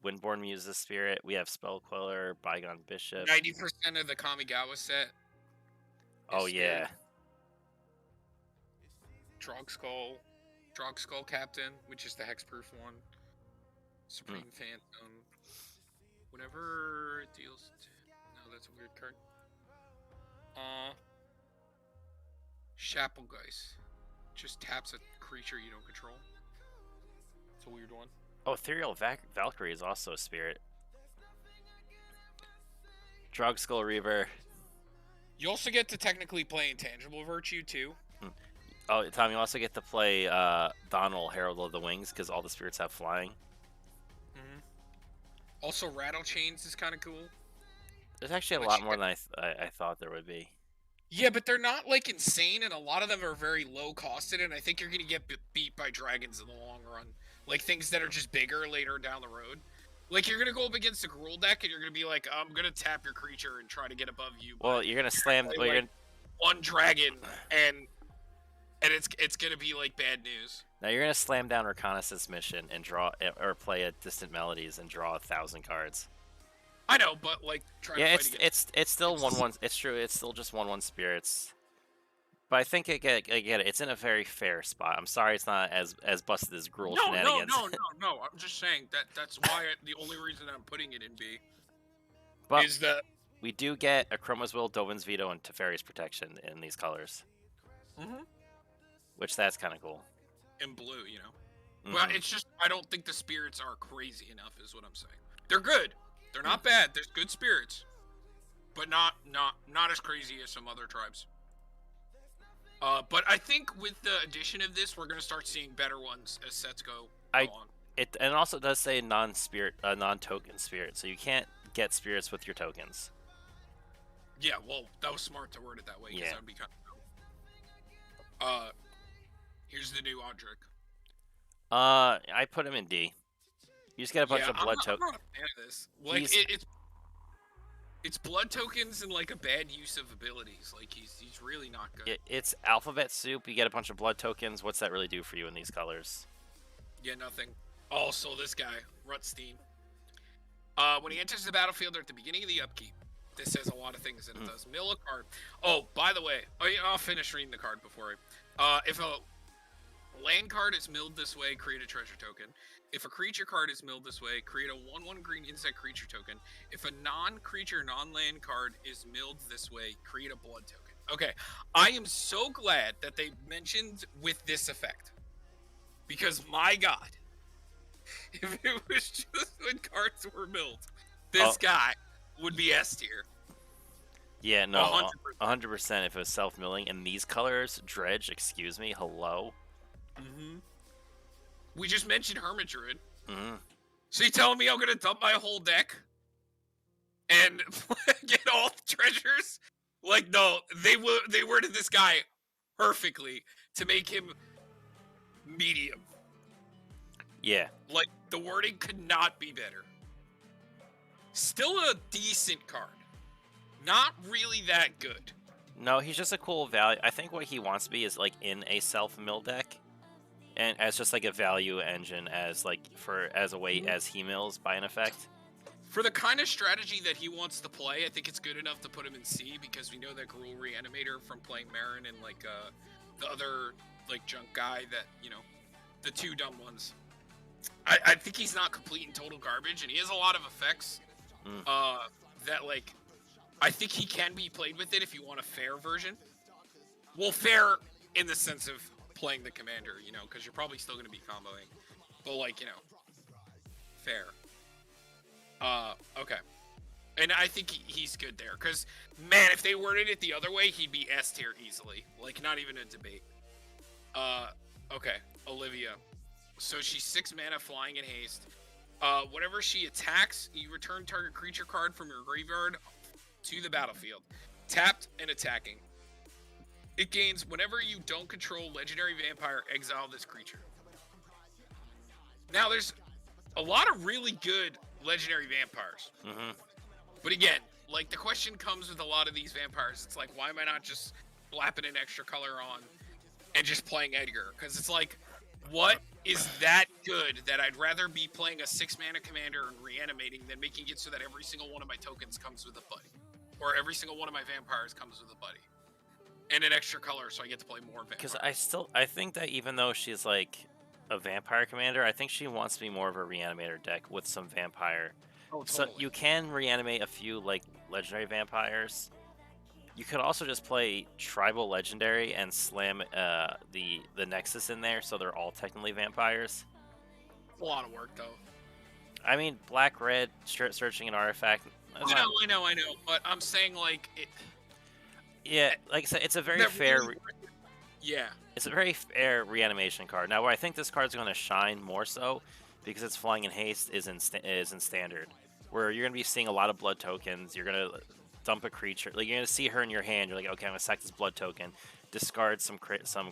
Windborn Muse is a spirit. We have Spell Queller, Bygone Bishop. 90% of the Kamigawa set. Oh yeah. Drog Skull Captain, which is the hexproof one. Supreme Phantom. Whenever it deals. No, that's a weird card. Shappelgeist. Just taps a creature you don't control. It's a weird one. Oh, Ethereal Valkyrie is also a spirit. Drog Skull Reaver. You also get to technically play Intangible Virtue too. Oh, Tom, you also get to play Donal, Herald of the Wings, because all the spirits have flying. Also, Rattle Chains is kind of cool. There's actually a lot more than I thought there would be. Yeah, but they're not like insane, and a lot of them are very low costed, and I think you're gonna get beat by dragons in the long run. Like things that are just bigger later down the road. Like you're gonna go up against a Gruul deck, and you're gonna be like, I'm gonna tap your creature and try to get above you. Well, you're gonna slam. Well, you're gonna... one dragon, and it's gonna be like bad news. Now you're gonna slam down Reconnaissance Mission and draw, or play a Distant Melodies and draw 1,000 cards. I know, but like, it's still 1/1. It's true. It's still just 1/1 spirits. But I think I get it. It's in a very fair spot. I'm sorry, it's not as busted as Gruul shenanigans. No. I'm just saying that's why the only reason I'm putting it in B. But is that we do get a Chroma's Will, Dovin's Veto, and Teferi's Protection in these colors. Which that's kind of cool. In blue, you know. But it's just I don't think the spirits are crazy enough, is what I'm saying. They're good. They're not bad. There's good spirits, but not as crazy as some other tribes. But I think with the addition of this, we're gonna start seeing better ones as sets go on. And it also does say non-token spirit, so you can't get spirits with your tokens. Yeah, well, that was smart to word it that way, because that would be kind of cool. Here's the new Oddrick. I put him in D. You just get a bunch of blood tokens. I'm not a fan of this. Like, it's blood tokens and like a bad use of abilities. Like he's really not good. It's alphabet soup. You get a bunch of blood tokens. What's that really do for you in these colors? Yeah, nothing. Also, this guy, Rutstein. When he enters the battlefield or at the beginning of the upkeep, this says a lot of things that it does. Mill a card. Oh, by the way, I'll finish reading the card before if a land card is milled this way, create a treasure token. If a creature card is milled this way, create a 1/1 green insect creature token. If a non-creature, non-land card is milled this way, create a blood token. Okay, I am so glad that they mentioned with this effect. Because, my god, if it was just when cards were milled, this guy would be S tier. Yeah, no, 100% if it was self-milling. In these colors, Dredge, excuse me, hello? We just mentioned Hermit Druid. So you telling me I'm gonna dump my whole deck and get all the treasures? Like, no, they worded this guy perfectly to make him medium. Yeah. Like, the wording could not be better. Still a decent card. Not really that good. No, he's just a cool value. I think what he wants to be is like in a self-mill deck, and as just like a value engine, as like as a way as he mills by an effect. For the kind of strategy that he wants to play, I think it's good enough to put him in C, because we know that Gruul Reanimator from playing Marin and like the other like junk guy that, you know, the two dumb ones. I think he's not complete and total garbage, and he has a lot of effects that, like, I think he can be played with it if you want a fair version. Well, fair in the sense of playing the commander, you know, because you're probably still going to be comboing. But, like, you know, fair. Okay. And I think he's good there, because, man, if they worded it the other way, he'd be S tier easily. Like, not even a debate. Okay, Olivia. So she's 6 mana, flying in haste. Whenever she attacks, you return target creature card from your graveyard to the battlefield, tapped and attacking. It gains whenever you don't control legendary vampire, exile this creature. Now, there's a lot of really good legendary vampires. But again, like, the question comes with a lot of these vampires. It's like, why am I not just slapping an extra color on and just playing Edgar? Because it's like, what is that good that I'd rather be playing a 6-mana commander and reanimating than making it so that every single one of my tokens comes with a buddy? Or every single one of my vampires comes with a buddy. And an extra color, so I get to play more vampires. Because I think that even though she's like a vampire commander, I think she wants to be more of a reanimator deck with some vampire. Oh, totally. So you can reanimate a few like legendary vampires. You could also just play tribal legendary and slam the Nexus in there, so they're all technically vampires. A lot of work, though. I mean, black red searching an artifact. I know. But I'm saying, like, it. Yeah, like I said, it's a very fair. Really, yeah. It's a very fair reanimation card. Now, where I think this card's going to shine more so, because it's flying in haste, is in standard, where you're going to be seeing a lot of blood tokens. You're going to dump a creature, like you're going to see her in your hand. You're like, okay, I'm going to sack this blood token, discard some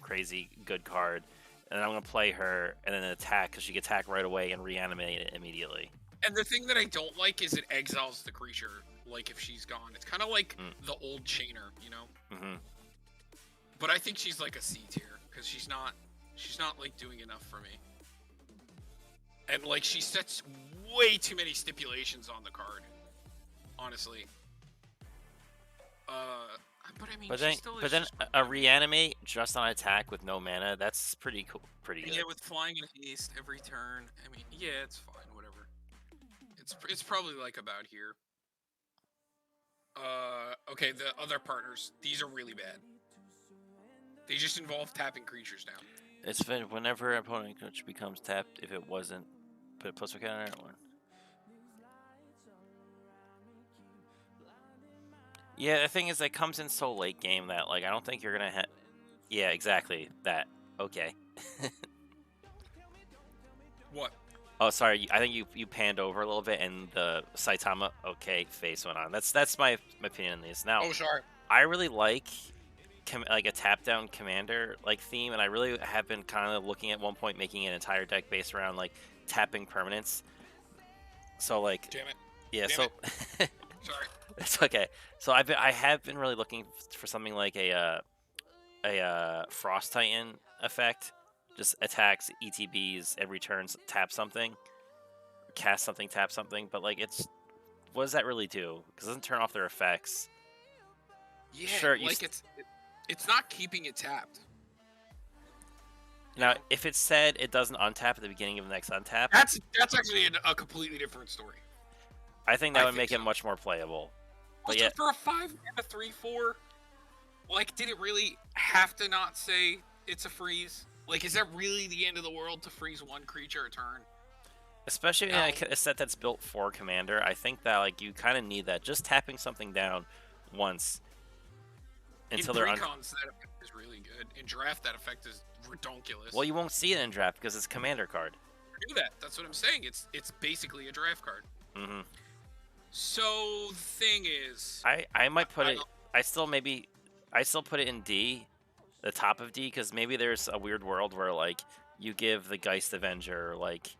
crazy good card, and then I'm going to play her and then attack, because she can attack right away and reanimate it immediately. And the thing that I don't like is it exiles the creature, like, if she's gone. It's kind of like the old Chainer, you know? But I think she's like a C tier, because she's not like doing enough for me. And, like, she sets way too many stipulations on the card, honestly. But I mean, but then a reanimate just on attack with no mana, that's pretty cool, pretty good. Yeah, with flying in haste every turn. I mean, yeah, it's fine, whatever. It's probably like about here. Okay, the other partners, these are really bad. They just involve tapping creatures now. It's whenever an opponent becomes tapped, if it wasn't, put a plus one counter on one. Yeah, the thing is, it comes in so late game that, like, I don't think you're gonna have. Yeah, exactly that. Okay. What? Oh, sorry. I think you panned over a little bit, and the Saitama face went on. That's my opinion on these. Now, Oh, sorry. I really like a tap down commander like theme, and I really have been kind of looking at one point making an entire deck based around like tapping permanents. So like, Damn it. Yeah. Damn Sorry. It's okay. So I have been really looking for something like a Frost Titan effect. Just attacks ETBs and returns, tap something, cast something, tap something. But like, what does that really do? Because it doesn't turn off their effects. Yeah, sure, like it's not keeping it tapped. Now, if it said it doesn't untap at the beginning of the next untap, that's actually a completely different story. I think that would make it much more playable. But yeah, for a 5-mana 3/4, like, did it really have to not say it's a freeze? Like, is that really the end of the world to freeze one creature a turn? Especially in a set that's built for Commander, I think that, like, you kind of need that. Just tapping something down once until they're Precons, that effect is really good. In Draft, that effect is redonkulous. Well, you won't see it in Draft because it's a Commander card. I knew that. That's what I'm saying. It's basically a Draft card. Mm-hmm. So, the thing is... I might put it... I still put it in D, the top of D, because maybe there's a weird world where, like, you give the Geist Avenger like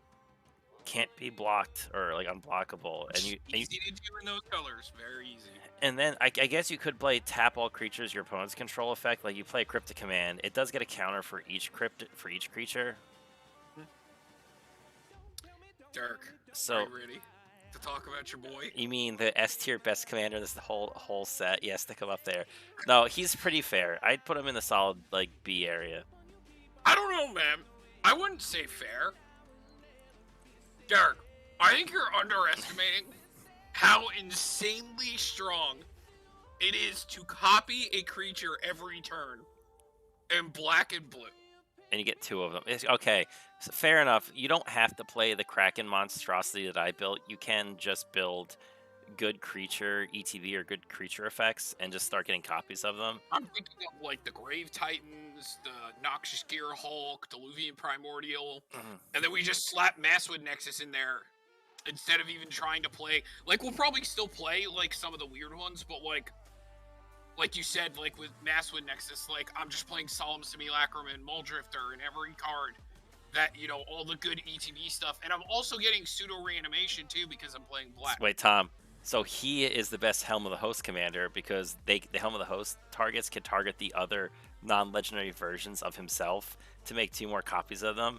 can't be blocked or like unblockable, and Which you easy to do in those colors. Very easy. and then I guess you could play tap all creatures your opponent's control effect. Like you play Cryptic Command, it does get a counter for each creature. Dirk, are So you ready to talk about your boy? you mean the S tier best commander? This the whole set? Yeah, stick him up there. No, he's pretty fair. I'd put him in the solid like B area. I don't know, man. I wouldn't say fair. Derek, I think you're underestimating how insanely strong it is to copy a creature every turn in black and blue. And you get 2 of them. Okay, so fair enough. You don't have to play the Kraken monstrosity that I built. You can just build good creature ETB or good creature effects and just start getting copies of them. I'm thinking of like the Grave Titans, the Noxious Gear Hulk, Diluvian Primordial, and then we just slap Masswood Nexus in there instead of even trying to play. Like, we'll probably still play like some of the weird ones, but like you said, like with Masswood Nexus, like I'm just playing Solemn Simulacrum and Muldrifter in every card. That, you know, all the good ETB stuff. And I'm also getting Pseudo Reanimation too because I'm playing black. Wait, Tom. So he is the best Helm of the Host commander because the Helm of the Host targets can target the other non-legendary versions of himself to make 2 more copies of them.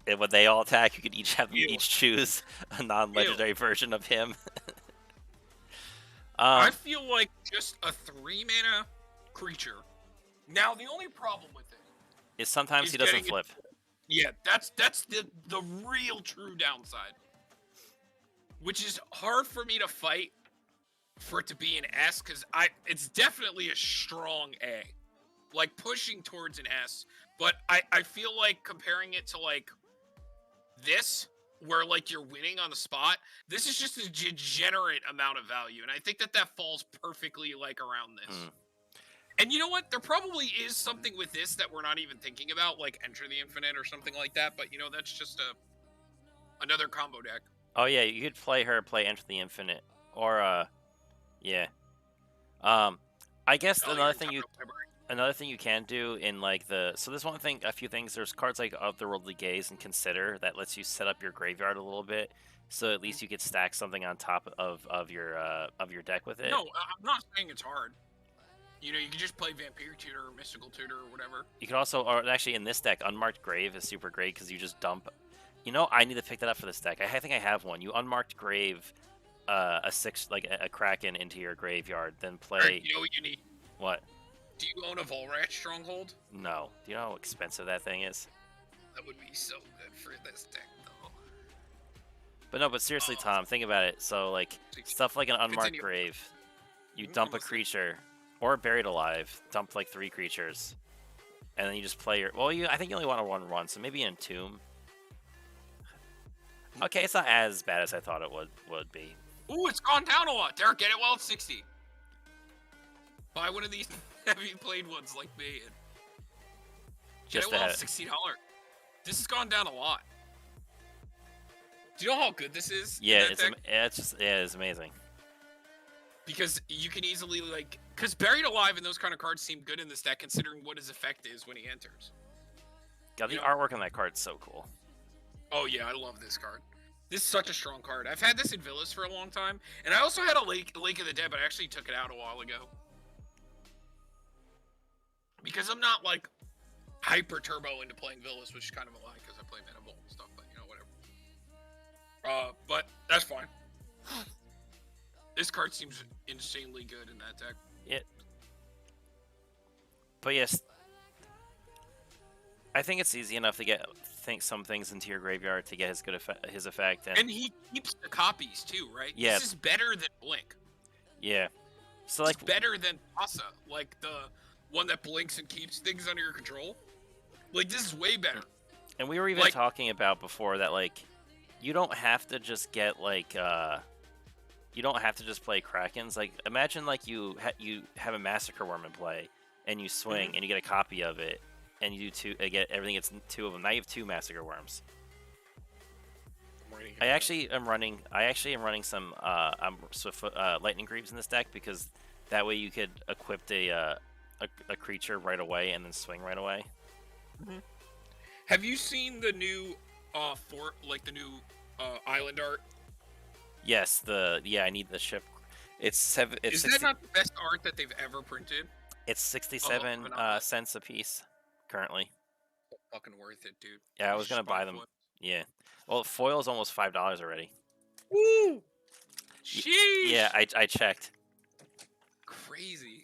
And when they all attack, you could each have them each choose a non-legendary version of him. I feel like just a 3-mana creature. Now the only problem with it is sometimes he doesn't flip. Yeah, that's the real true downside. Which is hard for me to fight for it to be an S, because it's definitely a strong A. Like pushing towards an S. But I feel like comparing it to like this, where like you're winning on the spot, this is just a degenerate amount of value. And I think that falls perfectly like around this. And you know what? There probably is something with this that we're not even thinking about, like Enter the Infinite or something like that. But you know, that's just another combo deck. Oh yeah, you could play Enter the Infinite, or yeah. I guess another thing you can do in like so there's a few things. There's cards like Otherworldly Gaze and Consider that lets you set up your graveyard a little bit, so at least you could stack something on top of your deck with it. No, I'm not saying it's hard. You know, you can just play Vampire Tutor or Mystical Tutor or whatever. You could also, or actually in this deck, Unmarked Grave is super great because you just dump. You know, I need to pick that up for this deck. I think I have one. You Unmarked Grave, a Kraken into your graveyard, then play. Right, you know what you need? What? Do you own a Volrat Stronghold? No. Do you know how expensive that thing is? That would be so good for this deck, though. But seriously, Tom, think about it. So, like, stuff like an Unmarked Grave, you dump a creature, or Buried Alive, dump like 3 creatures, and then you just play your. Well, I think you only want to run 1, so maybe Entomb. Okay, it's not as bad as I thought it would be. Ooh, it's gone down a lot. Derek, get it while it's 60. Buy one of these heavy played ones like me. And get it while it's $60. This has gone down a lot. Do you know how good this is? Yeah, it's amazing. Because you can easily because Buried Alive and those kind of cards seem good in this deck, considering what his effect is when he enters. God, the artwork on that card's so cool. Oh yeah, I love this card. This is such a strong card. I've had this in Villas for a long time, and I also had a Lake of the Dead, but I actually took it out a while ago. Because I'm not like hyper turbo into playing Villas, which is kind of a lie because I play Mana Bolt and stuff, but you know, whatever. But that's fine. This card seems insanely good in that deck. Yeah. But yes, I think it's easy enough to get some things into your graveyard to get his effect. And he keeps the copies too, right? Yeah. This is better than Blink. Yeah. So it's better than Pasa, like the one that blinks and keeps things under your control. Like, this is way better. And we were even talking about before that, like, you don't have to just get like you don't have to just play Krakens. Like, imagine like you have a Massacre Worm in play, and you swing, and you get a copy of it, and you do get everything. It's 2 of them. Now you have 2 Massacre Worms. I actually am running some Lightning Greaves in this deck because that way you could equip a creature right away and then swing right away. Have you seen the new the new island art? Yes, I need the ship. It's seven. It's Is that 60. not the best art that they've ever printed? It's Of 67 an island? cents a piece currently. Fucking worth it, dude. Yeah, I You was should gonna just buy buy them. foil. Yeah. Well, foil is almost $5 already. Woo! Yeah, Sheesh! I checked. Crazy.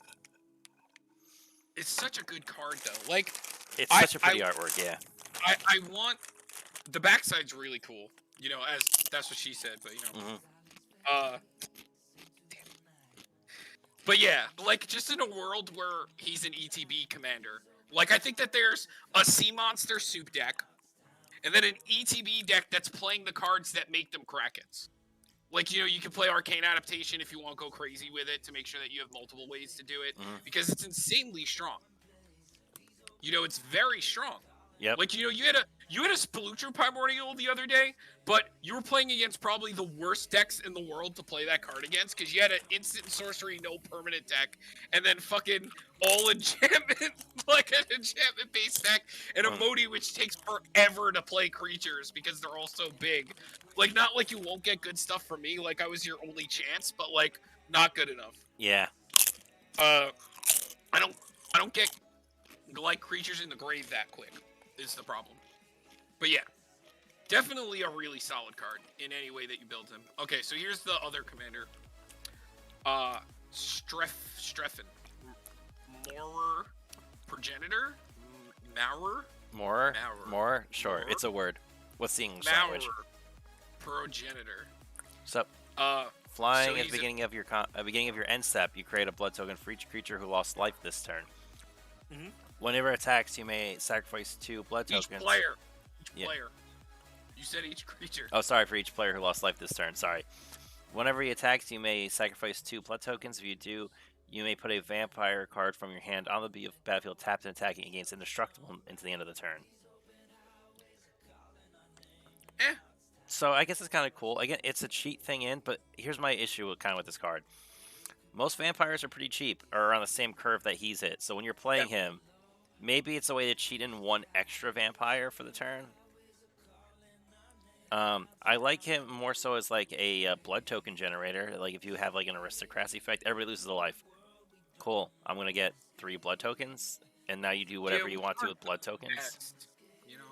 It's such a good card, though. Like, It's I, such a I, pretty artwork. Yeah. I want the backside's really cool. You know, as that's what she said, but you know, Hmm. uh, but yeah, like just in a world where he's an ETB commander, like I think that there's a Sea Monster soup deck, and then an ETB deck that's playing the cards that make them Krakens. Like, you know, you can play Arcane Adaptation if you want to go crazy with it to make sure that you have multiple ways to do it, Hmm. because it's insanely strong. You know, it's very strong. Yep. Like, you know, you had a Spelutro Primordial the other day, but you were playing against probably the worst decks in the world to play that card against, because you had an instant sorcery, no permanent deck, and then fucking all enchantment, like an enchantment based deck, and a Modi which takes forever to play creatures because they're all so big. Like, not like you won't get good stuff from me, like I was your only chance, but like not good enough. Yeah. I don't get like creatures in the grave that quick is the problem. But yeah, definitely a really solid card in any way that you build him. Okay, so here's the other commander. Streffen. Morer Progenitor? Maurer? More. Sure. More? It's a word. What's the English Maurer language? Progenitor. So flying at the beginning of your end step, you create a blood token for each creature who lost life this turn. Mhm. Whenever it attacks, you may sacrifice 2 blood Each tokens. player. Each Yeah. player. You said each creature. Oh, sorry, for each player who lost life this turn. Sorry. Whenever he attacks, you may sacrifice 2 blood tokens. If you do, you may put a vampire card from your hand on the battlefield tapped and attacking against indestructible into the end of the turn. Eh. So I guess it's kind of cool. Again, it's a cheat thing in, but here's my issue with this card. Most vampires are pretty cheap, or on the same curve that he's hit. So when you're playing him, maybe it's a way to cheat in 1 extra vampire for the turn. I like him more so as like a blood token generator. Like if you have like an aristocracy effect, everybody loses a life. Cool. I'm gonna get 3 blood tokens, and now you do whatever you want to with blood tokens. Best, you know,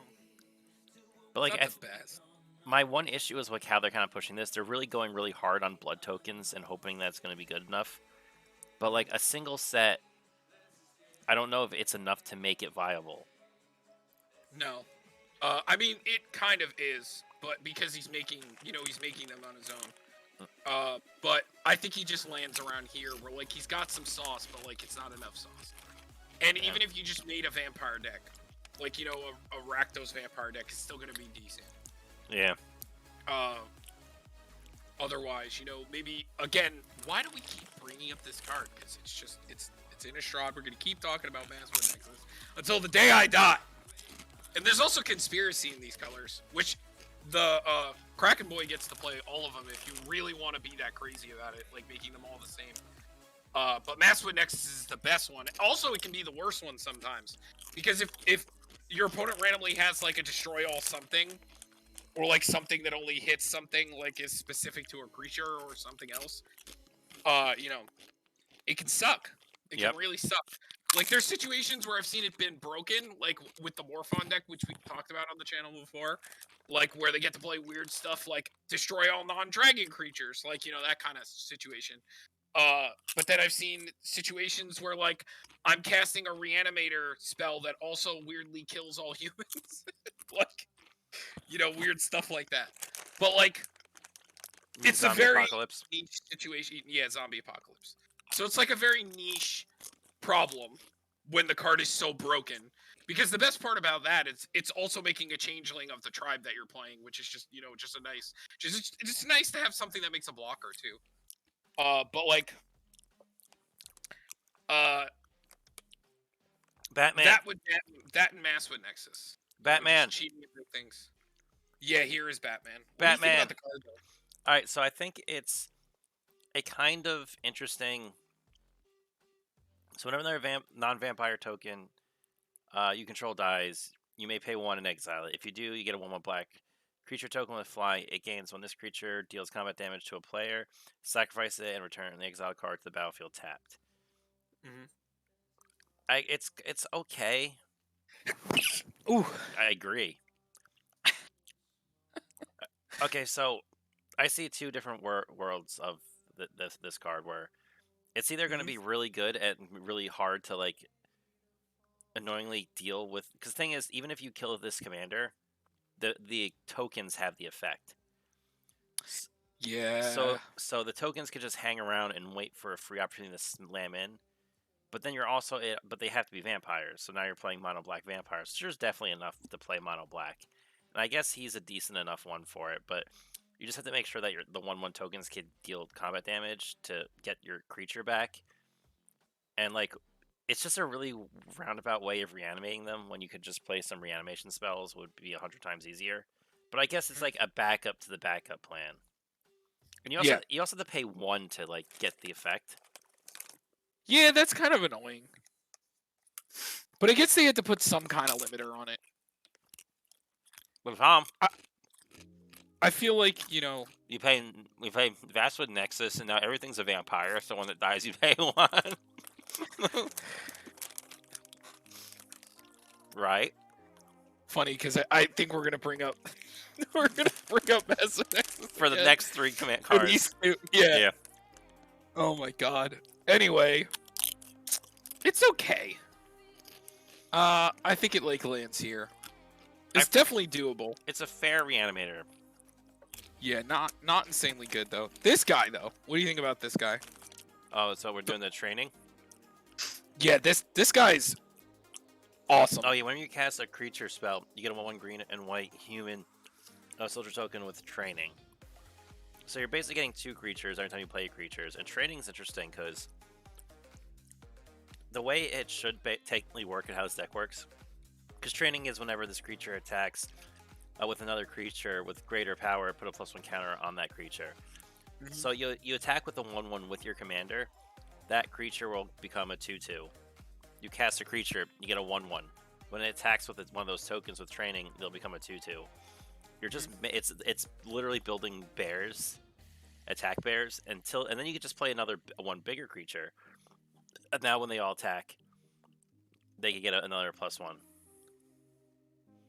But like, not the best. my one issue is like how they're kind of pushing this. They're really going really hard on blood tokens and hoping that's going to be good enough. But like a single set, I don't know if it's enough to make it viable. No. I mean, it kind of is, but because he's making them on his own. But I think he just lands around here where, like, he's got some sauce, but, like, it's not enough sauce. And even if you just made a vampire deck, like, you know, a Rakdos vampire deck is still going to be decent. Yeah. Otherwise, you know, maybe, again, why do we keep bringing up this card? Because it's just, it's Innistrad. We're going to keep talking about Masswood Nexus until the day I die. And there's also conspiracy in these colors, which the Kraken Boy gets to play all of them if you really want to be that crazy about it, like making them all the same. But Masswood Nexus is the best one. Also, it can be the worst one sometimes. Because if your opponent randomly has like a destroy all something, or like something that only hits something, like is specific to a creature or something else, you know, it can suck. It can really suck. Like, there's situations where I've seen it been broken, like with the Morphon deck, which we talked about on the channel before, like where they get to play weird stuff like destroy all non-dragon creatures, like, you know, that kind of situation. But then I've seen situations where, like, I'm casting a reanimator spell that also weirdly kills all humans. Like, you know, weird stuff like that. But, like, it's zombie a very apocalypse. niche situation. Yeah, zombie apocalypse. So it's like a very niche problem when the card is so broken. Because the best part about that is it's also making a changeling of the tribe that you're playing, which is just, you know, just a nice, just nice to have something that makes a blocker too. But like, Batman. That and Masswood Nexus. Batman. Cheating and things. Yeah, here is Batman. What Batman. do you think about the card, though? All right, so I think it's a kind of interesting. So whenever they're a non-vampire token, you control dies. You may pay 1 and exile it. If you do, you get a 1/1 black creature token with fly. It gains when this creature deals combat damage to a player. Sacrifice it and return the exiled card to the battlefield tapped. It's okay. Ooh. I agree. Okay, so I see 2 different worlds of this card where it's either going to be really good and really hard to like annoyingly deal with. Because the thing is, even if you kill this commander, the tokens have the effect. Yeah. So the tokens can just hang around and wait for a free opportunity to slam in. But then you're also, but they have to be vampires. So now you're playing mono black vampires. So there's definitely enough to play mono black. And I guess he's a decent enough one for it. But you just have to make sure that the 1/1 tokens can deal combat damage to get your creature back. And like, it's just a really roundabout way of reanimating them when you could just play some reanimation spells would be 100 times easier. But I guess it's like a backup to the backup plan. And you also have to pay 1 to like get the effect. Yeah, that's kind of annoying. But I guess they had to put some kind of limiter on it. With Tom, I feel like, you know, we play Vastwood Nexus, and now everything's a vampire. So when it dies, you pay 1. Right? Funny because I think we're gonna bring up Vastwood Nexus for the next 3 command cards. Yeah. Oh my god. Anyway, it's okay. I think it like lands here. It's definitely doable. It's a fair reanimator. Yeah, not insanely good though. This guy though, what do you think about this guy? Oh, so we're doing the training? Yeah, this guy's awesome. Oh yeah, when you cast a creature spell, you get a 1/1 green and white human soldier token with training. So you're basically getting 2 creatures every time you play creatures, and training's interesting because the way it should technically work and how this deck works, because training is whenever this creature attacks with another creature with greater power, put a +1 counter on that creature. So you attack with the 1/1 with your commander, that creature will become a 2/2. You cast a creature, you get a 1/1. When it attacks with one of those tokens with training, they'll become a 2/2. You're just it's literally building bears, attack bears, and then you can just play another 1 bigger creature. And now when they all attack, they can get another +1.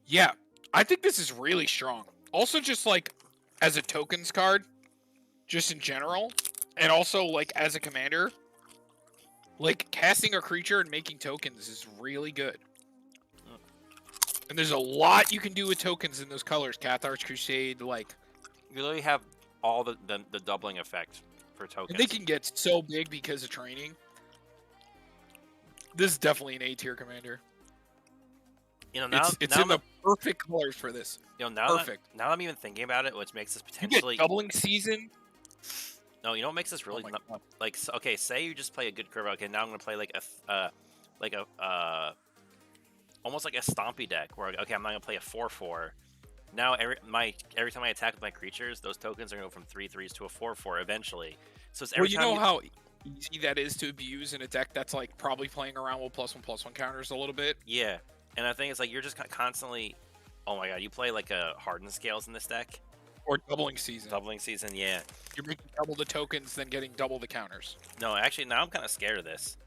Yeah, I think this is really strong. Also, just like as a tokens card, just in general, and also like as a commander, like casting a creature and making tokens is really good. And there's a lot you can do with tokens in those colors. Cathar's Crusade, like you literally have all the doubling effect for tokens. And they can get so big because of training. This is definitely an A-tier commander. You know, now it's in the perfect colors for this. You know, now I'm even thinking about it, which makes this potentially you get doubling season. No, you know what makes this really like? Okay, say you just play a good curve. Okay, now I'm gonna play like a almost like a stompy deck where okay, I'm not gonna play a 4/4. Now every time I attack with my creatures, those tokens are gonna go from 3/3s to a 4/4 eventually. So it's every time you know how easy that is to abuse in a deck that's like probably playing around with +1/+1 counters a little bit. Yeah, and I think it's like you're just constantly. Oh my god, you play like a hardened scales in this deck. Or doubling season. Doubling season, yeah. You're making double the tokens, then getting double the counters. No, actually, now I'm kind of scared of this.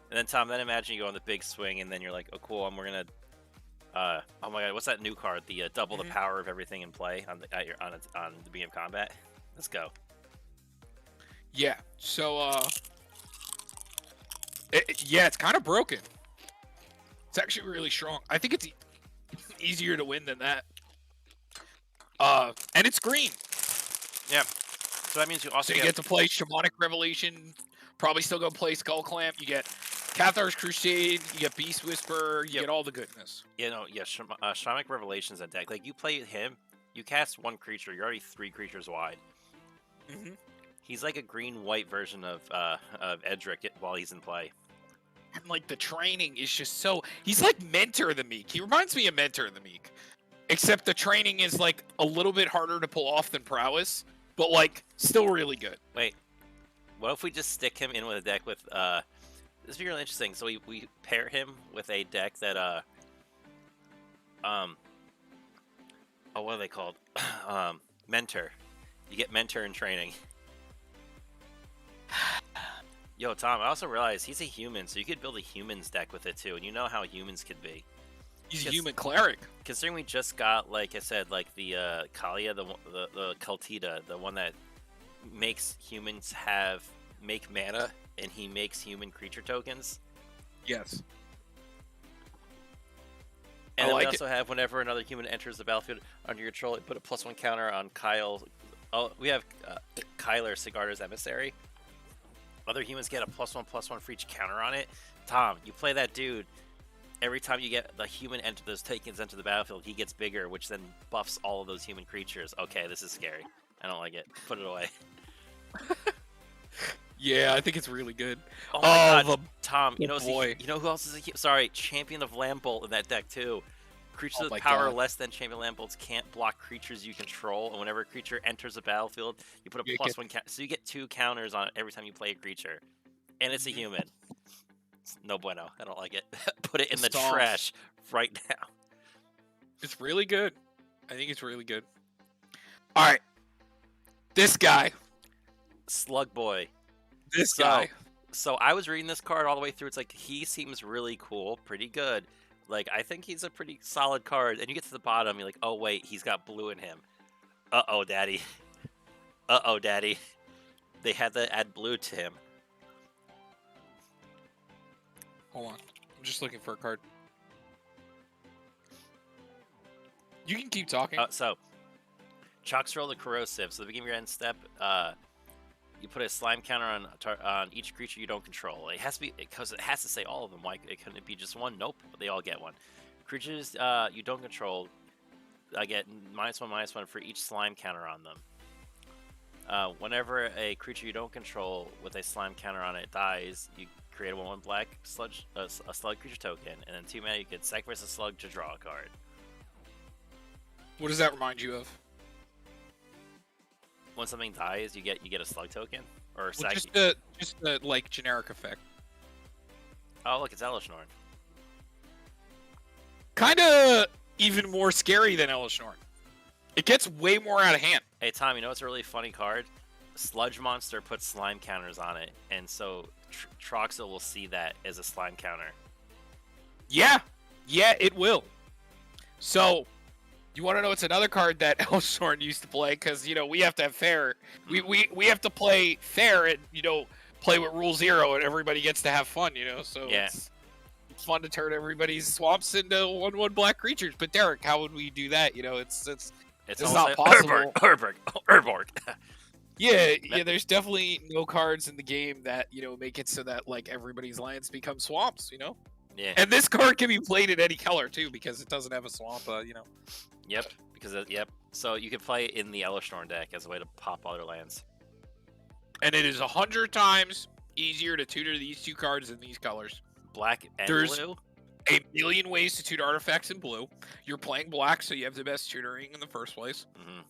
And then Tom, then imagine you go on the big swing, and then you're like, oh cool, we're gonna. Oh my god, what's that new card? The double the power of everything in play on the beginning of combat. Let's go. Yeah. So it's kind of broken. It's actually really strong. I think it's easier to win than that. And it's green. Yeah. So that means you also get to play Shamanic Revelation. Probably still go play Skull Clamp. You get Cathar's Crusade. You get Beast Whisper. You get all the goodness. Yeah, no, yeah. Shamanic Revelation's a deck. Like you play him, you cast 1 creature. You're already 3 creatures wide. He's like a green-white version of Oddrick while he's in play. And like the training is just so. He's like Mentor the Meek. He reminds me of Mentor the Meek. Except the training is like a little bit harder to pull off than Prowess, but like still really good. Wait, what if we just stick him in with a deck with this would be really interesting. So we pair him with a deck that oh, what are they called? Mentor. You get mentor in training. Yo, Tom, I also realized he's a human, so you could build a humans deck with it too, and you know how humans could be. He's a human cleric. Considering we just got, like I said, like the Kalia, the Kaltita, the one that makes humans make mana, and he makes human creature tokens. Yes. And then we also have whenever another human enters the battlefield under your control, put a +1 counter on Kyle. Oh, we have Kyler, Sigarda's emissary. Other humans get a +1/+1 for each counter on it. Tom, you play that dude. Every time you get the human enter those tokens enter the battlefield, he gets bigger, which then buffs all of those human creatures. Okay, this is scary. I don't like it. Put it away. Yeah, I think it's really good. Oh my god, Tom, you know who else is sorry, Champion of Lambolt in that deck too. Creatures with power less than Champion Lambolts can't block creatures you control, and whenever a creature enters a battlefield, you put a +1 counter. So you get 2 counters on it every time you play a creature. And it's a human. It's no bueno. I don't like it. Put it in the trash right now. It's really good. I think it's really good. Alright. This guy. Slug Boy. This guy. So I was reading this card all the way through. It's like, he seems really cool, pretty good. Like, I think he's a pretty solid card. And you get to the bottom, you're like, oh, wait, he's got blue in him. Uh-oh, daddy. Uh-oh, daddy. They had to add blue to him. Hold on. I'm just looking for a card. You can keep talking. So, Choxroll the Corrosive. So, the beginning of your end step, you put a slime counter on each creature you don't control. It has to be, because it has to say all of them. Why couldn't it be just one? Nope, they all get one. Creatures you don't control, I get -1/-1 for each slime counter on them. Whenever a creature you don't control with a slime counter on it dies, you create a 1/1 black a slug creature token, and then 2 mana you could sacrifice a slug to draw a card. What does that remind you of? When something dies, you get a slug token, or just the like generic effect. Oh, look, it's Elishnorn. Kind of even more scary than Elishnorn. It gets way more out of hand. Hey Tom, you know what's a really funny card? Sludge Monster puts slime counters on it, and so Troxel will see that as a slime counter. Yeah, it will. So, you want to know what's another card that Elishnorn used to play? Because, you know, we have to have fair. We have to play fair and, you know, play with Rule 0 and everybody gets to have fun, you know? So yeah. It's fun to turn everybody's swamps into 1/1 black creatures. But Derek, how would we do that? You know, it's not possible. Urborg. Yeah, there's definitely no cards in the game that, you know, make it so that, like, everybody's lands become swamps, you know? Yeah. And this card can be played in any color, too, because it doesn't have a swamp, you know. Yep, yep. So you can play it in the Elishnorn deck as a way to pop other lands. And it is 100 times easier to tutor these 2 cards in these colors. Black and There's blue? a million ways to tutor artifacts in blue. You're playing black, so you have the best tutoring in the first place. Mm-hmm.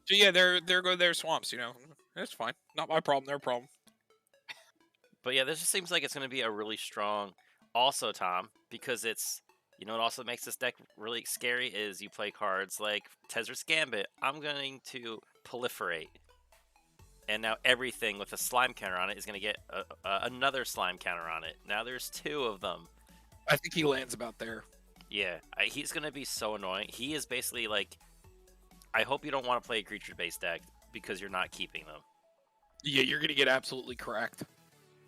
So yeah, there go their swamps, you know. That's fine. Not my problem, their problem. But yeah, this just seems like it's going to be a really strong... Also, Tom, because it's... You know what also makes this deck really scary is you play cards like Tezzer's Gambit. I'm going to proliferate. And now everything with a slime counter on it is going to get another slime counter on it. Now there's 2 of them. I think he lands about there. Yeah, he's going to be so annoying. He is basically like... I hope you don't want to play a creature-based deck because you're not keeping them. Yeah, you're going to get absolutely cracked.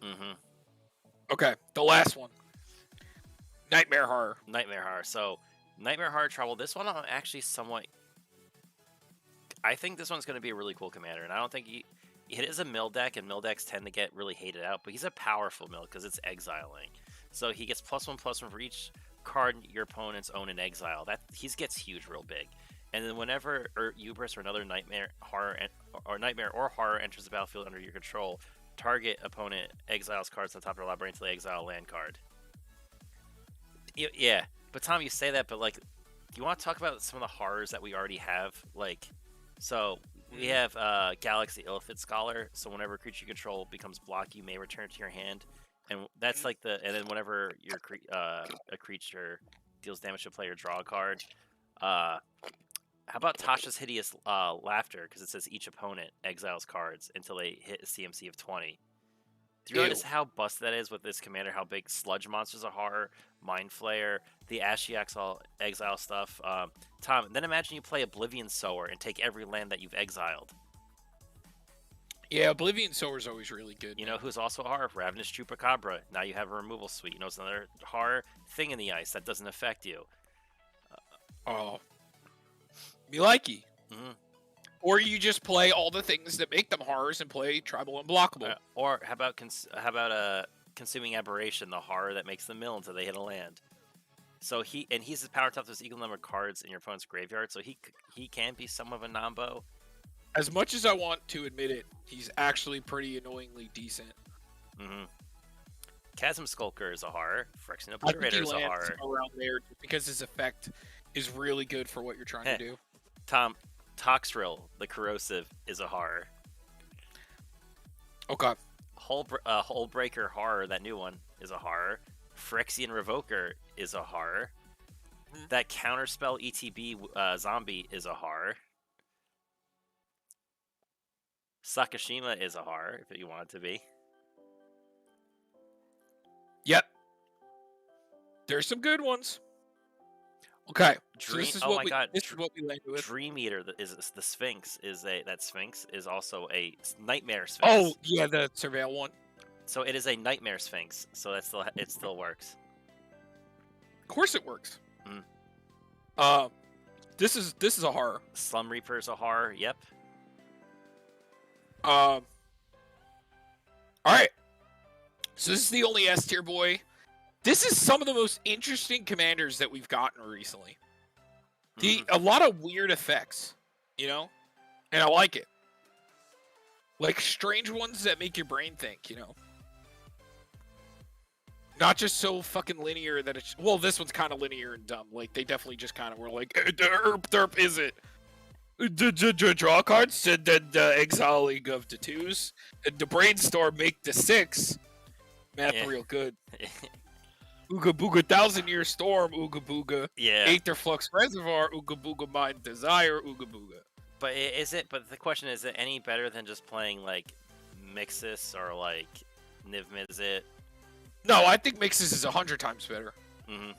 Mm-hmm. Okay, the last one. Nightmare Horror. Nightmare Horror. So, Nightmare Horror Trouble. This one I'm actually somewhat... I think this one's going to be a really cool commander, and I don't think it is a mill deck, and mill decks tend to get really hated out, but he's a powerful mill because it's exiling. So he gets +1/+1 for each card your opponents own in exile. He gets huge real big. And then whenever Ubris or another Nightmare or Horror enters the battlefield under your control, target opponent exiles cards on top of their library until they exile a land card. Yeah, but Tom, you say that, but like, do you want to talk about some of the horrors that we already have? Like, so we have Galaxy Illithid Scholar. So whenever a creature you control becomes blocked, you may return it to your hand, and that's like and then whenever your a creature deals damage to a player, draw a card. How about Tasha's Hideous Laughter? Because it says each opponent exiles cards until they hit a CMC of 20. Do you notice how busted that is with this commander? How big Sludge Monster's a horror, Mind Flayer, the Ashiok's all exile stuff. Tom, then imagine you play Oblivion Sower and take every land that you've exiled. Yeah, Oblivion Sower's always really good. You know who's also a horror? Ravenous Chupacabra. Now you have a removal suite. You know, it's another horror thing in the ice that doesn't affect you. Oh. Miliki. Mm-hmm. Or you just play all the things that make them horrors and play Tribal Unblockable. Or how about Consuming Aberration, the horror that makes them mill until they hit a land. So he's as power tough as equal number of cards in your opponent's graveyard, so he can be somewhat of a Nambo. As much as I want to admit it, he's actually pretty annoyingly decent. Mm-hmm. Chasm Skulker is a horror. Phyrexian Obliterator is a horror. Around there because his effect is really good for what you're trying to do. Tom, Toxrill, the Corrosive, is a horror. Okay. Hullbreaker Horror, that new one, is a horror. Phyrexian Revoker is a horror. That Counterspell ETB zombie is a horror. Sakashima is a horror, if you want it to be. Yep. There's some good ones. Okay. So this is oh what my we, god. This is what we landed with. Dream Eater is the Sphinx that Sphinx is also a Nightmare Sphinx. Oh yeah, the Surveil one. So it is a Nightmare Sphinx. So it still works. Of course it works. Mm. This is a horror. Slum Reaper is a horror. Yep. All right. So this is the only S tier boy. This is some of the most interesting commanders that we've gotten recently. A lot of weird effects, you know, and I like it. Like strange ones that make your brain think, you know. Not just so fucking linear that it's... Well, this one's kind of linear and dumb. Like, they definitely just kind of were like, derp, is it? Draw cards, then exile League of the 2s. The Brainstorm make the 6. Math real good. Ooga Booga 1,000-Year Storm, Ooga Booga. Yeah. Aetherflux Reservoir, Ooga Booga Mind Desire, Ooga Booga. But but the question is it any better than just playing, like, Mixis or, like, Niv Mizzet? No, I think Mixis is 100 times better. Mm-hmm.